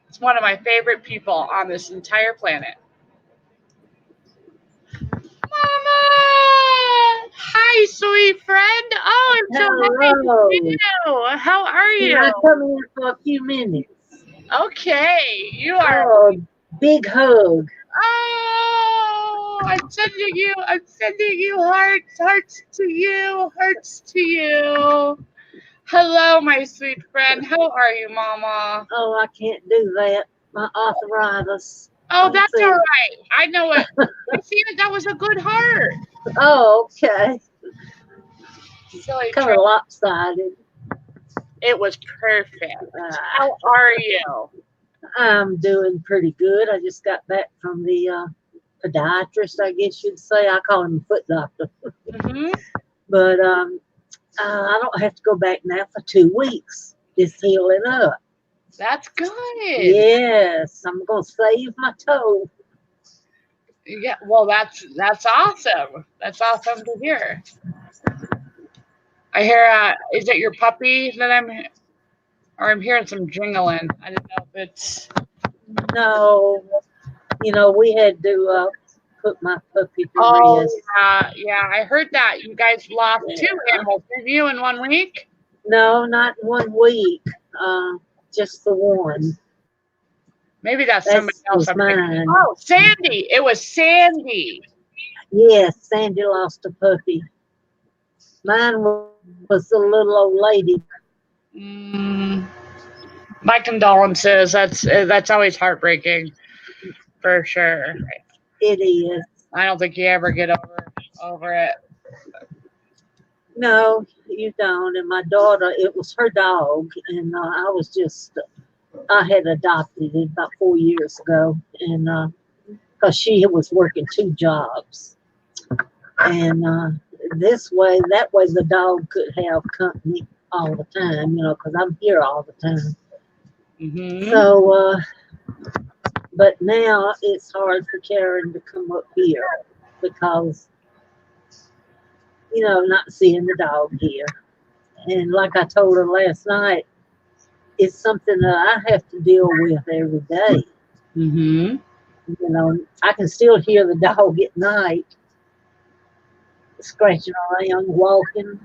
It's one of my favorite people on this entire planet. Mama! Hi, sweet friend. Oh, I'm so happy to see you. How are you? Can I come in for a few minutes? Okay, you are. Oh, big hug. Oh, I'm sending you hearts to you. Hello, my sweet friend. How are you, Mama? Oh, I can't do that. My arthritis. Oh, that's all right. I know it. I see that was a good heart. Oh, okay. Silly Kind of lopsided. It was perfect. How are you? I'm doing pretty good. I just got back from the podiatrist, I guess you'd say. I call him a foot doctor. Mm-hmm. But I don't have to go back now for 2 weeks. It's healing up. That's good. Yes, I'm gonna save my toe. Yeah, well, that's awesome. That's awesome to hear. I hear, is it your puppy that I'm hearing some jingling. I didn't know if it's. No, we had to put my puppy to Oh, rest. yeah, I heard that. You guys lost two Yeah. animals, didn't you, in 1 week? No, not 1 week. Just the one. Maybe that's That somebody else. was I'm thinking. mine. Oh, Sandy. It was Sandy. Yes, Sandy lost a puppy. Mine was the little old lady. My condolences. That's always heartbreaking, for sure. It is. I don't think you ever get over it. No, you don't. And my daughter, it was her dog, and I had adopted it about 4 years ago, and because she was working 2 jobs, and that way the dog could have company all the time, because I'm here all the time. Mm-hmm. So, but now it's hard for Karen to come up here because, not seeing the dog here. And like I told her last night, it's something that I have to deal with every day. Mm-hmm. I can still hear the dog at night scratching around, walking,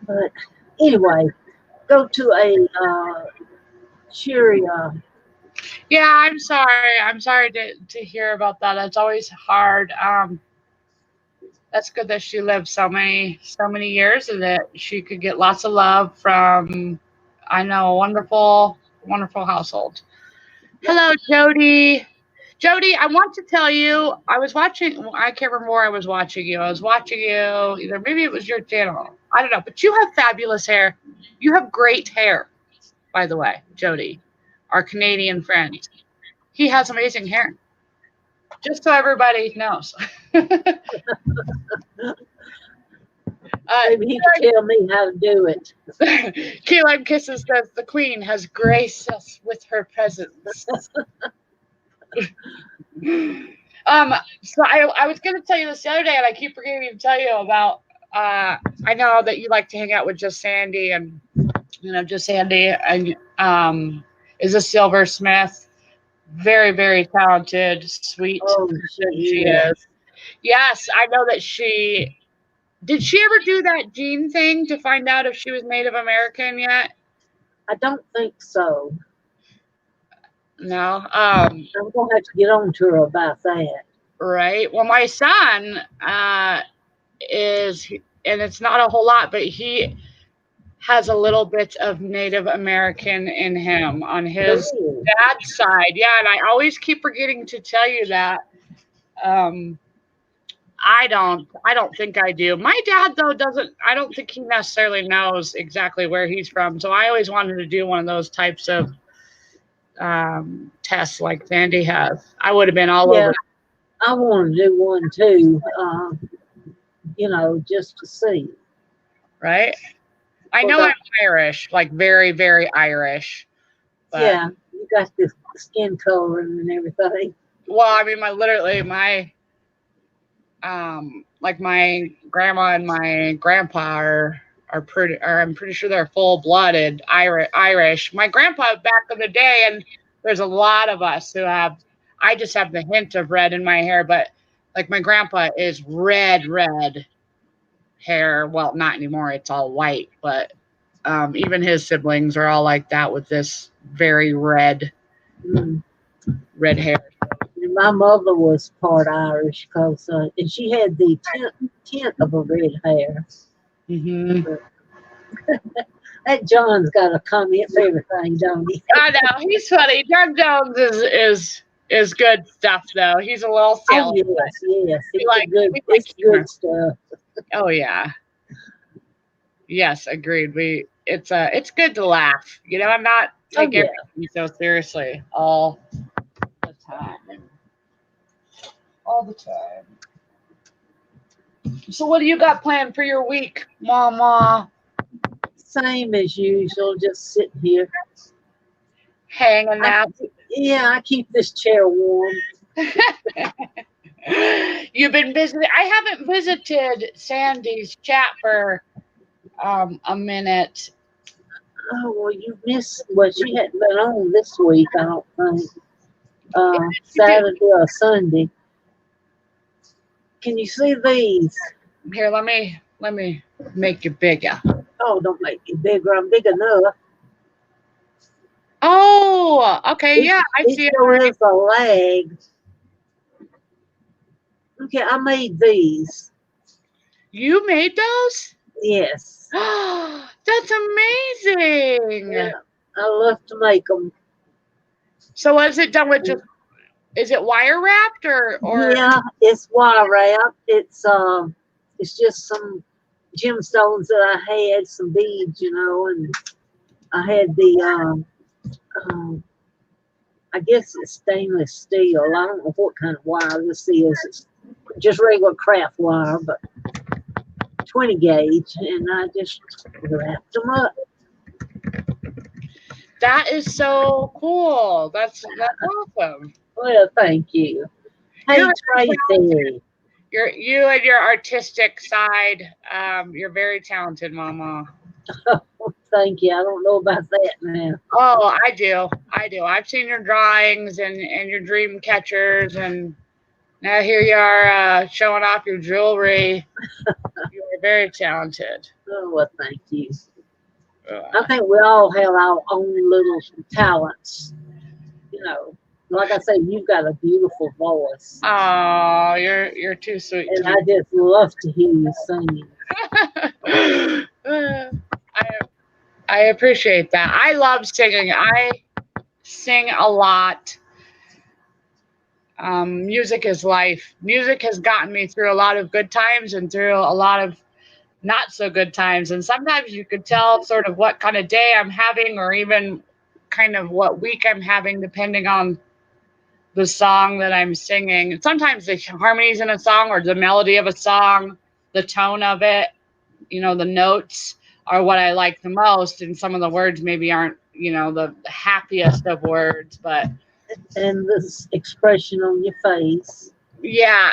But anyway, go to a cheery. Yeah, I'm sorry. I'm sorry to hear about that. That's always hard. That's good that she lived so many years and that she could get lots of love from, I know, a wonderful household. Hello, Jody. Jody, I want to tell you, I can't remember where I was watching you. I was watching you, either maybe it was your channel. I don't know, but you have fabulous hair. You have great hair, by the way, Jody, our Canadian friend. He has amazing hair. Just so everybody knows. Maybe he can tell me how to do it. Key Lime Kisses says the Queen has graced us with her presence. So I was going to tell you this the other day, and I keep forgetting to tell you about. I know that you like to hang out with just Sandy, and just Sandy, and is a silversmith, very very talented, sweet person she is. Yes, I know that she. Did she ever do that gene thing to find out if she was Native American yet? I don't think so. No. I'm gonna have to get on to her about that. Right. Well, my son is, and it's not a whole lot, but he has a little bit of Native American in him on his dad's side. Yeah, and I always keep forgetting to tell you that. I don't think I do. My dad though doesn't. I don't think he necessarily knows exactly where he's from. So I always wanted to do one of those types of tests like Sandy has. I would have been all over. I want to do one too. Just to see. Right. I know I'm Irish, like very, very Irish. But, yeah, you got the skin color and everything. Well, I mean, my grandma and my grandpa are I'm pretty sure they're full-blooded Irish. My grandpa back in the day, and there's a lot of us who have. I just have the hint of red in my hair, but like my grandpa is red hair. Well, not anymore. It's all white, but even his siblings are all like that with this very red hair. My mother was part Irish, and she had the tint of a red hair. Mm-hmm. That John's got a comment for everything, don't he? I know, he's funny. John Jones is good stuff, though. He's a little silly. Oh, yes. It's good stuff. Oh yeah. Yes, agreed. It's good to laugh. I'm not take everything so seriously all the time. All the time. So what do you got planned for your week, Mama? Same as usual, just sitting here. Hanging out. I keep this chair warm. You You've been visiting. I haven't visited Sandy's chat for a minute. Oh, well, you missed. Well, she hadn't been on this week, I don't think. Saturday or Sunday. Can you see these? Here, let me make you bigger. Oh, don't make me bigger. I'm big enough. Oh, okay, yeah, I see It it. still is a leg. Okay, I made these. You made those? Yes. That's amazing. Yeah, I love to make them. So is it done with just? Is it wire wrapped or? Yeah, it's wire wrapped. It's just some gemstones that I had, some beads, and I had the I guess it's stainless steel. I don't know what kind of wire this is. It's just regular craft wire, but 20 gauge, and I just wrapped them up. That is so cool. That's awesome. Well, thank you. Hey, Tracy. You and your artistic side. You're very talented, Mama. Thank you. I don't know about that now. Oh, I do. I've seen your drawings and your dream catchers, and now here you are showing off your jewelry. You are very talented. Oh, well, thank you. I think we all have our own little talents. Like I say, you've got a beautiful voice. Oh, you're too sweet. And I just love to hear you sing. I appreciate that. I love singing. I sing a lot. Music is life. Music has gotten me through a lot of good times and through a lot of not so good times. And sometimes you could tell sort of what kind of day I'm having or even kind of what week I'm having, depending on the song that I'm singing. And sometimes the harmonies in a song or the melody of a song, the tone of it, the notes are what I like the most. And some of the words maybe aren't, the happiest of words, but. And this expression on your face. Yeah,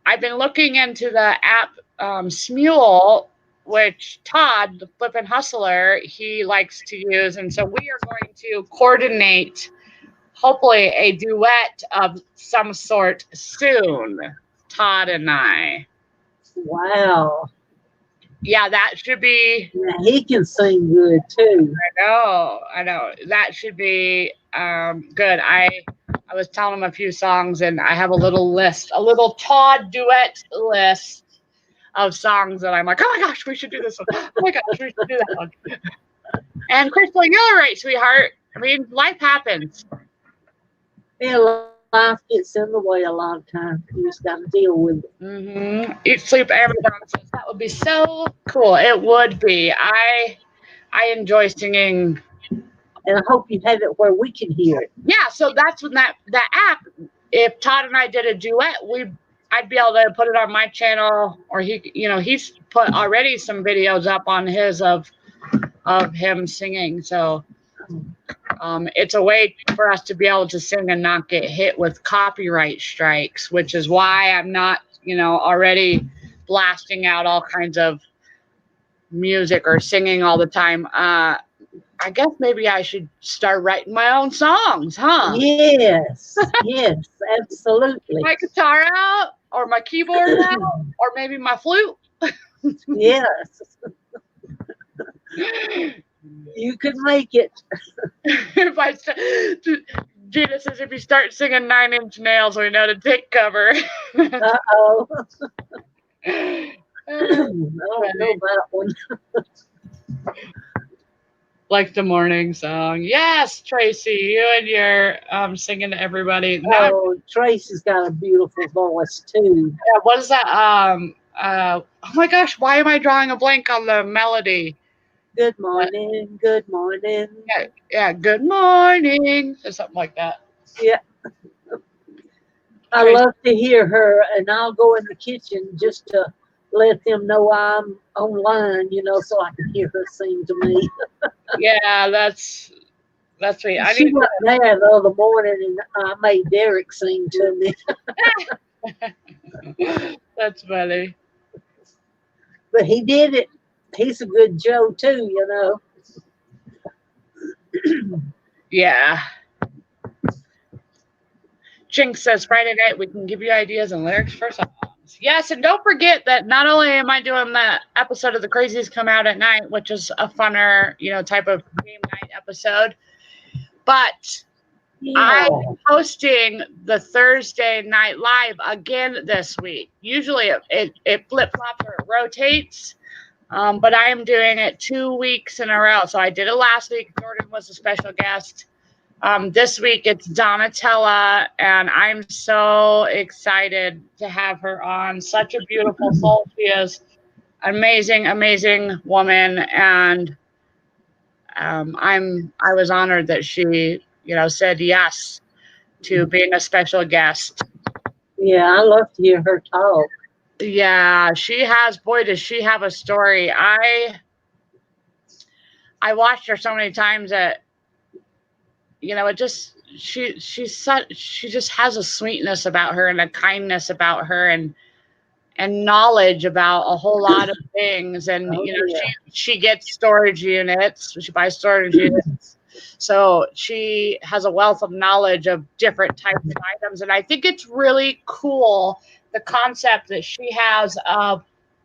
I've been looking into the app Smule, which Todd, the Flippin' Hustler, he likes to use. And so we are going to coordinate, hopefully, a duet of some sort soon, Todd and I. Wow. Yeah, that should be. Yeah, he can sing good too. I know. That should be good. I was telling him a few songs, and I have a little list, a little Todd duet list of songs that I'm like, oh my gosh, we should do this one. Oh my gosh, we should do that one. And Crystal, you're all right, sweetheart. I mean, life happens. Yeah, life gets in the way a lot of times. You just got to deal with it. Mm-hmm. Eat, sleep, Amazon says that would be so cool. It would be. I enjoy singing. And I hope you have it where we can hear it. Yeah, so that's when that app, if Todd and I did a duet, I'd be able to put it on my channel, or he's put already some videos up on his of him singing. So it's a way for us to be able to sing and not get hit with copyright strikes, which is why I'm not, already blasting out all kinds of music or singing all the time. I guess maybe I should start writing my own songs, huh? Yes, absolutely. My guitar out, or my keyboard out, or maybe my flute. Yes. You could make it. Gina says, if you start singing 9 Inch Nails, we know to take cover. Uh-oh. I don't know that one. Like the morning song. Yes, Tracy, you and your singing to everybody. Now, Tracy's got a beautiful voice too. Yeah, what is that? Oh my gosh, why am I drawing a blank on the melody? Good morning, good morning. Yeah, good morning, or something like that. Yeah. I love to hear her, and I'll go in the kitchen just to let them know I'm online, so I can hear her sing to me. Yeah, that's sweet. She wasn't there the other morning, and I made Derek sing to me. That's funny. But he did it. He's a good Joe too, you know. Yeah. Jinx says Friday night we can give you ideas and lyrics for songs. Yes, and don't forget that not only am I doing the episode of The Crazies Come Out at Night, which is a funner, type of game night episode, but Yeah. I'm hosting the Thursday Night Live again this week. Usually it flip flops or it rotates, but I am doing it 2 weeks in a row. So I did it last week. Jordan was a special guest. This week it's Donatella, and I'm so excited to have her on. Such a beautiful soul she is. Amazing, amazing woman, and I was honored that she, said yes to being a special guest. Yeah, I love to hear her talk. Yeah, she has. Boy, does she have a story. I watched her so many times that it just she just has a sweetness about her and a kindness about her and knowledge about a whole lot of things. And Oh, yeah. she gets storage units. She buys storage units. So she has a wealth of knowledge of different types of items. And I think it's really cool, the concept that she has of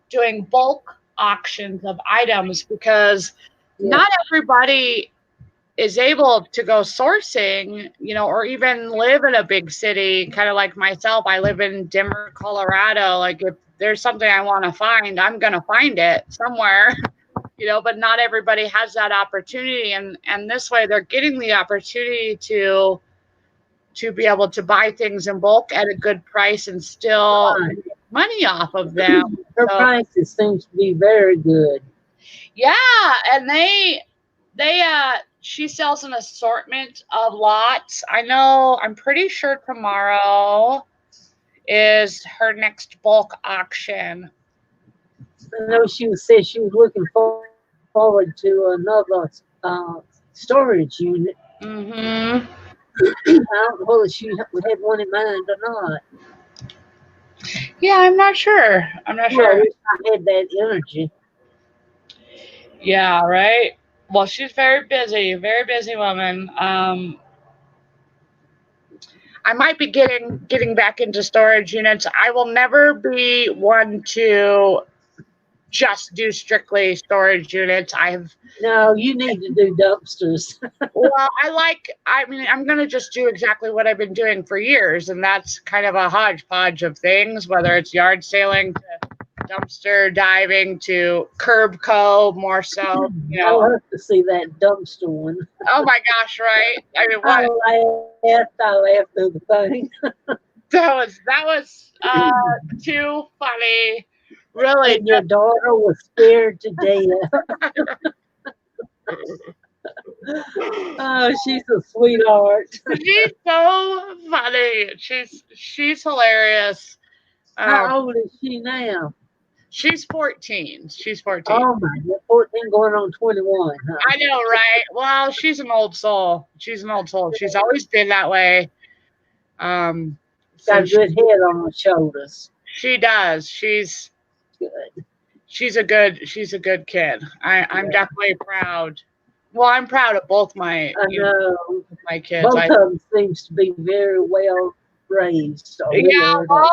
doing bulk auctions of items, because Yeah. not everybody is able to go sourcing, or even live in a big city, kind of like myself. I live in Denver, Colorado. Like, if there's something I want to find, I'm going to find it somewhere, but not everybody has that opportunity. And this way they're getting the opportunity to be able to buy things in bulk at a good price and still Right. make money off of them. Her So, prices seems to be very good. yeah, and she sells an assortment of lots. I'm pretty sure tomorrow is her next bulk auction. I know said she was looking forward to another storage unit. Mm-hmm. I don't know whether she had one in mind or not. Yeah, I'm not sure. I'm not Well, I sure. wish I had that energy. Yeah, right. Well, she's very busy woman. I might be getting back into storage units. I will never be one to just do strictly storage units. No, you need to do dumpsters. Well, I'm going to just do exactly what I've been doing for years, and that's kind of a hodgepodge of things, whether it's yard sailing to dumpster diving to curb more so, I love to see that dumpster one. Oh my gosh, right? I mean, I what? laughed through the thing. That was too funny. Really. And your daughter was scared to death. Oh, she's a sweetheart. She's so funny. She's hilarious. How old is she now? She's 14. She's 14. Oh my, 14 going on 21. Huh? I know, right? Well, she's an old soul. She's always been that way. Got a good head on her shoulders. She does. She's good. She's a good kid. I'm definitely proud. Well, I'm proud of both my my kids. Both of them seems to be very well raised. Yeah, well,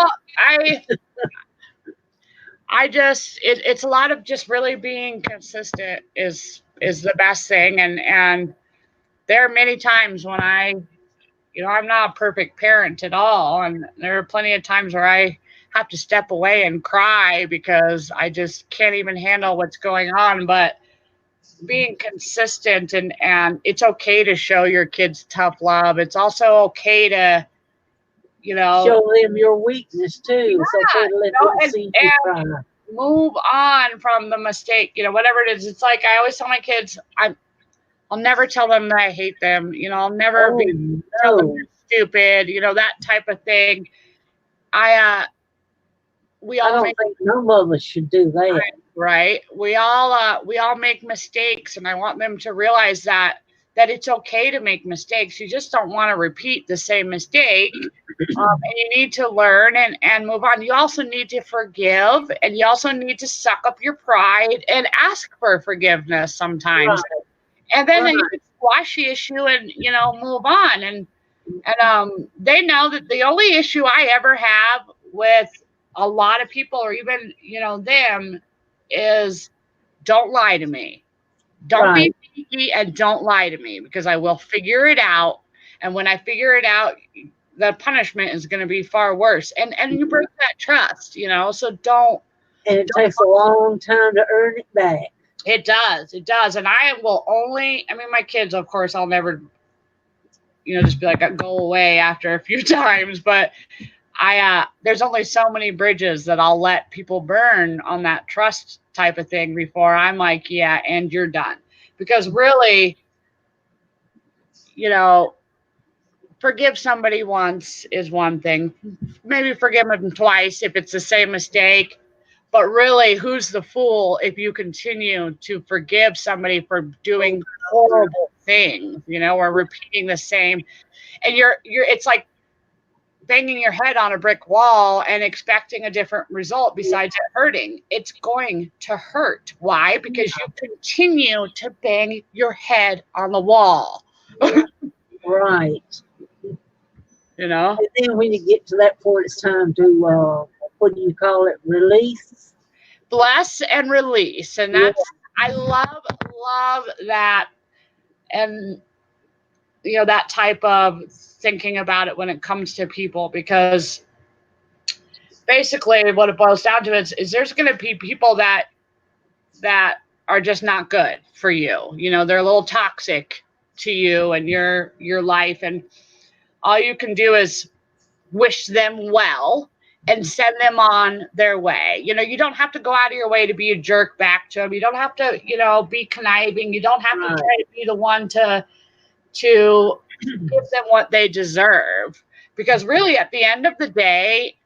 it's a lot of just really being consistent is the best thing, and there are many times when I'm not a perfect parent at all, and there are plenty of times where I have to step away and cry because I just can't even handle what's going on. But being consistent, and it's okay to show your kids tough love. It's also okay to show them your weakness too. It's okay to let them see you cry. Move on from the mistake, whatever it is. It's like I always tell my kids, I'll never tell them that I hate them. I'll never tell them they're stupid, that type of thing. I don't think no mother should do that. Right. We all make mistakes, and I want them to realize that that it's okay to make mistakes. You just don't want to repeat the same mistake. And you need to learn and move on. You also need to forgive, and you also need to suck up your pride and ask for forgiveness sometimes. Right. And then Right. you can squash the issue and, move on. And they know that the only issue I ever have with a lot of people, or even, them, is don't lie to me. Don't be sneaky and don't lie to me, because I will figure it out. And when I figure it out, the punishment is going to be far worse. And you break that trust, so don't. And it takes a long time to earn it back. It does. It does. And I will only, my kids, of course, I'll never, just be like, go away after a few times. But there's only so many bridges that I'll let people burn on that trust type of thing before I'm like, yeah, and you're done. Because really, forgive somebody once is one thing. Maybe forgive them twice if it's the same mistake. But really, who's the fool if you continue to forgive somebody for doing horrible things, or repeating the same? And it's like banging your head on a brick wall and expecting a different result besides it hurting. It's going to hurt. Why? Because you continue to bang your head on the wall. Right. And then when you get to that point, it's time to, what do you call it? Release? Bless and release. And that's, I love that. And, that type of thinking about it when it comes to people, because basically what it boils down to is there's going to be people that are just not good for you. They're a little toxic to you and your life. And all you can do is wish them well and send them on their way. You don't have to go out of your way to be a jerk back to them. You don't have to, be conniving. You don't have to try to be the one to give them what they deserve. Because really, at the end of the day,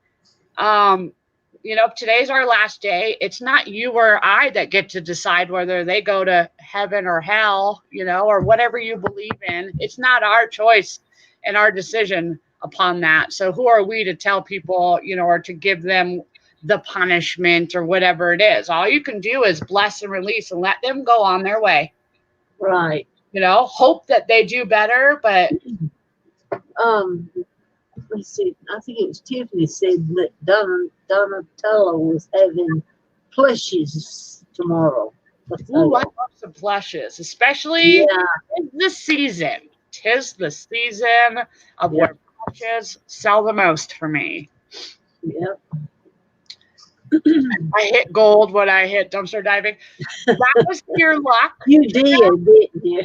if today's our last day, it's not you or I that get to decide whether they go to heaven or hell, or whatever you believe in. It's not our choice and our decision upon that. So who are we to tell people, or to give them the punishment or whatever it is? All you can do is bless and release and let them go on their way. Right. Hope that they do better. But let's see. I think it was Tiffany said that Donatello was having plushies tomorrow. Ooh, I love some plushes, especially in the season. 'Tis the season of where plushes sell the most for me. Yep. I hit gold when I hit dumpster diving. That was pure luck. You did, didn't you?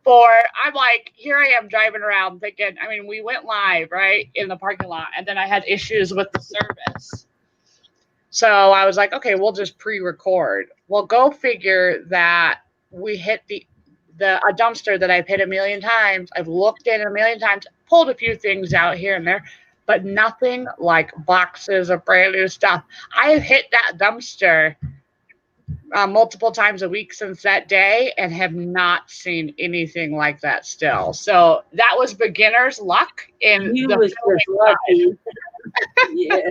I'm like, here I am driving around thinking, we went live, right, in the parking lot, and then I had issues with the service. So I was like, okay, we'll just pre-record. Well, go figure that we hit a dumpster that I've hit a million times. I've looked in a million times, pulled a few things out here and there, but nothing like boxes of brand new stuff. I have hit that dumpster multiple times a week since that day and have not seen anything like that still. So that was beginner's luck. You was just lucky. Yeah.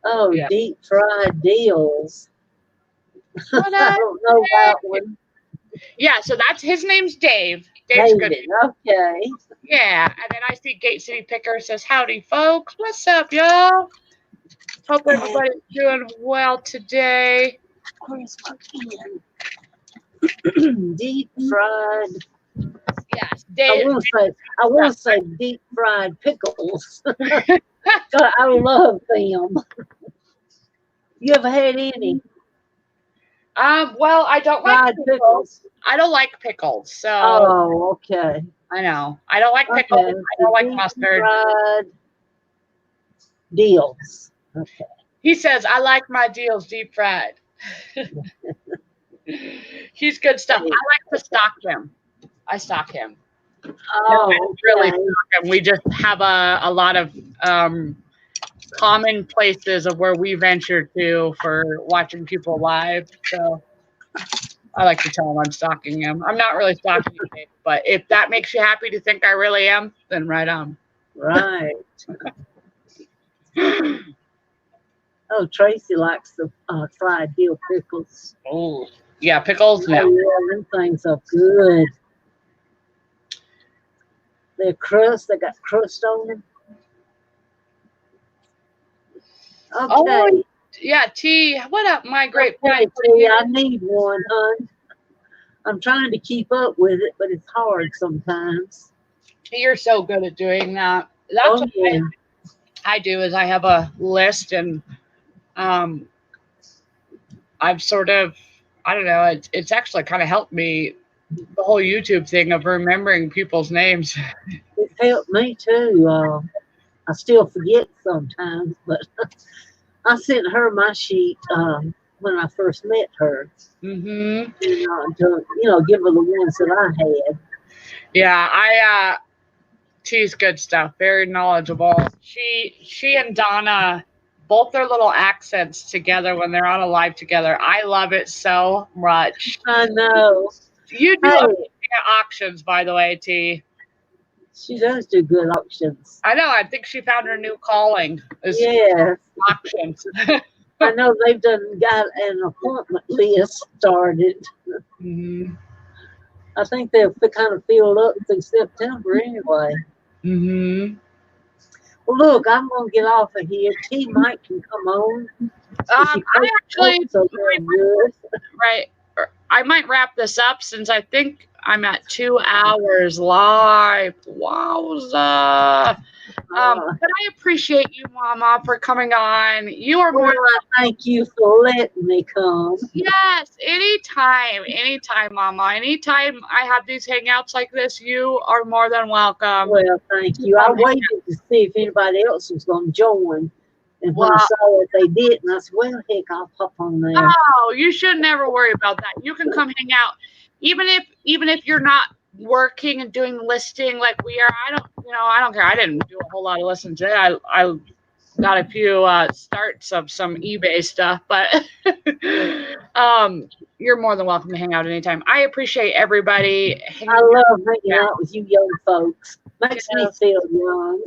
Oh, yeah. Deep fried deals. I don't know that one. Yeah, so that's his name's Dave. Dave's David, good. Okay. Yeah, and then I see Gate City Picker says, howdy, folks. What's up, y'all? Hope everybody's doing well today. Where's my pen? Deep fried. Yes, Dave. I want to say deep fried pickles. God, I love them. You ever had any? Well, I don't like pickles. I don't like pickles. So. Oh, okay. I know. I don't like pickles. Okay. I don't like mustard. Fried deals. Okay. He says, I like my deals deep fried. He's good stuff. I like to stock him. I stock him. Oh, no, really stock him. We just have a lot of common places of where we venture to for watching people live. So I like to tell him I'm stalking him. I'm not really stalking him, but if that makes you happy to think I really am, then right on. Right. Oh, Tracy likes the fried dill pickles. Oh, yeah, pickles. Oh, No. yeah, them things are good. They're crust. They got crust on them. Okay. Oh, yeah, T. What up, my great Okay, friend? T, I need one, hon. I'm trying to keep up with it, but it's hard sometimes. You're so good at doing that. That's Oh, what yeah. I do is I have a list and I've sort of, I don't know, it's actually kind of helped me, the whole YouTube thing of remembering people's names. It's helped me too. I still forget sometimes, but I sent her my sheet when I first met her. Mm-hmm. To give her the ones that I had. Yeah, T's good stuff. Very knowledgeable. She and Donna, both their little accents together when they're on a live together. I love it so much. I know. You do Hey, amazing at auctions, by the way, T. she does do good auctions. I know. I think she found her new calling is Yes. auctions. I know they've got an appointment list started. Mm-hmm. I think they'll kind of fill up through September anyway. Mm-hmm. Well, look, I'm going to get off of here. T Mike can come on. I actually good. right. I might wrap this up since I think I'm at 2 hours live. Wowza. But I appreciate you, Mama, for coming on. You are more. Well, I thank you for letting me come. Yes, anytime, Mama. Anytime I have these hangouts like this, you are more than welcome. Well, thank you. I waited to see if anybody else was going to join. And when I saw it, they did. And I said, well, heck, I'll pop on there. Oh, you should never worry about that. You can come hang out. Even if you're not working and doing listing like we are, I don't care. I didn't do a whole lot of listings today. I got a few starts of some eBay stuff, but you're more than welcome to hang out anytime. I appreciate everybody. I love hanging out with you young folks. Makes me feel young.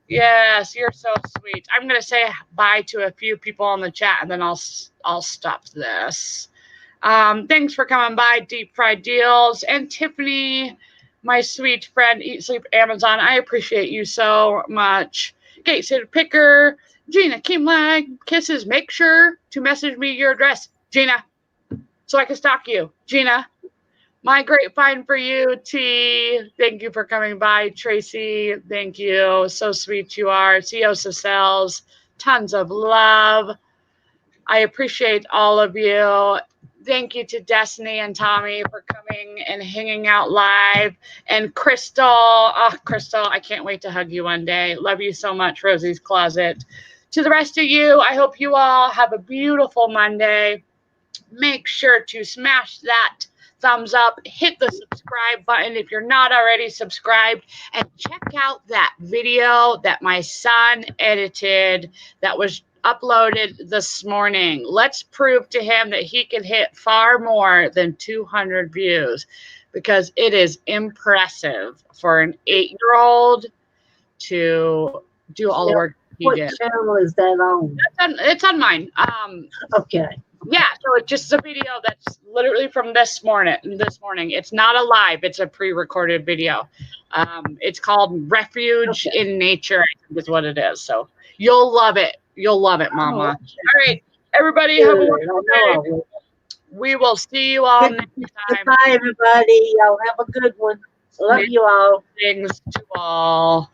Yes, you're so sweet. I'm gonna say bye to a few people on the chat, and then I'll stop this. Thanks for coming by, Deep Fried Deals, and Tiffany, my sweet friend, Eat Sleep Amazon. I appreciate you so much. Kate Sitter Picker, Gina Kimlag, kisses. Make sure to message me your address, Gina, so I can stalk you, Gina. My great find for you, T. Thank you for coming by, Tracy. Thank you. So sweet you are. Ciosa Cells, tons of love. I appreciate all of you. Thank you to Destiny and Tommy for coming and hanging out live. And Crystal, Crystal, I can't wait to hug you one day. Love you so much, Rosie's Closet. To the rest of you, I hope you all have a beautiful Monday. Make sure to smash that thumbs up, hit the subscribe button if you're not already subscribed, and check out that video that my son edited that was uploaded this morning. Let's prove to him that he can hit far more than 200 views, because it is impressive for an 8-year-old to do all the work he did. What channel is that on? It's on mine. Okay. Yeah, so it's just a video that's literally from this morning. It's not a live, it's a pre-recorded video. It's called Refuge in Nature, I think is what it is. So you'll love it. You'll love it, Mama. All right, everybody, have a wonderful day. We will see you all next time. Goodbye, everybody. Y'all have a good one. Love you all. Things to all.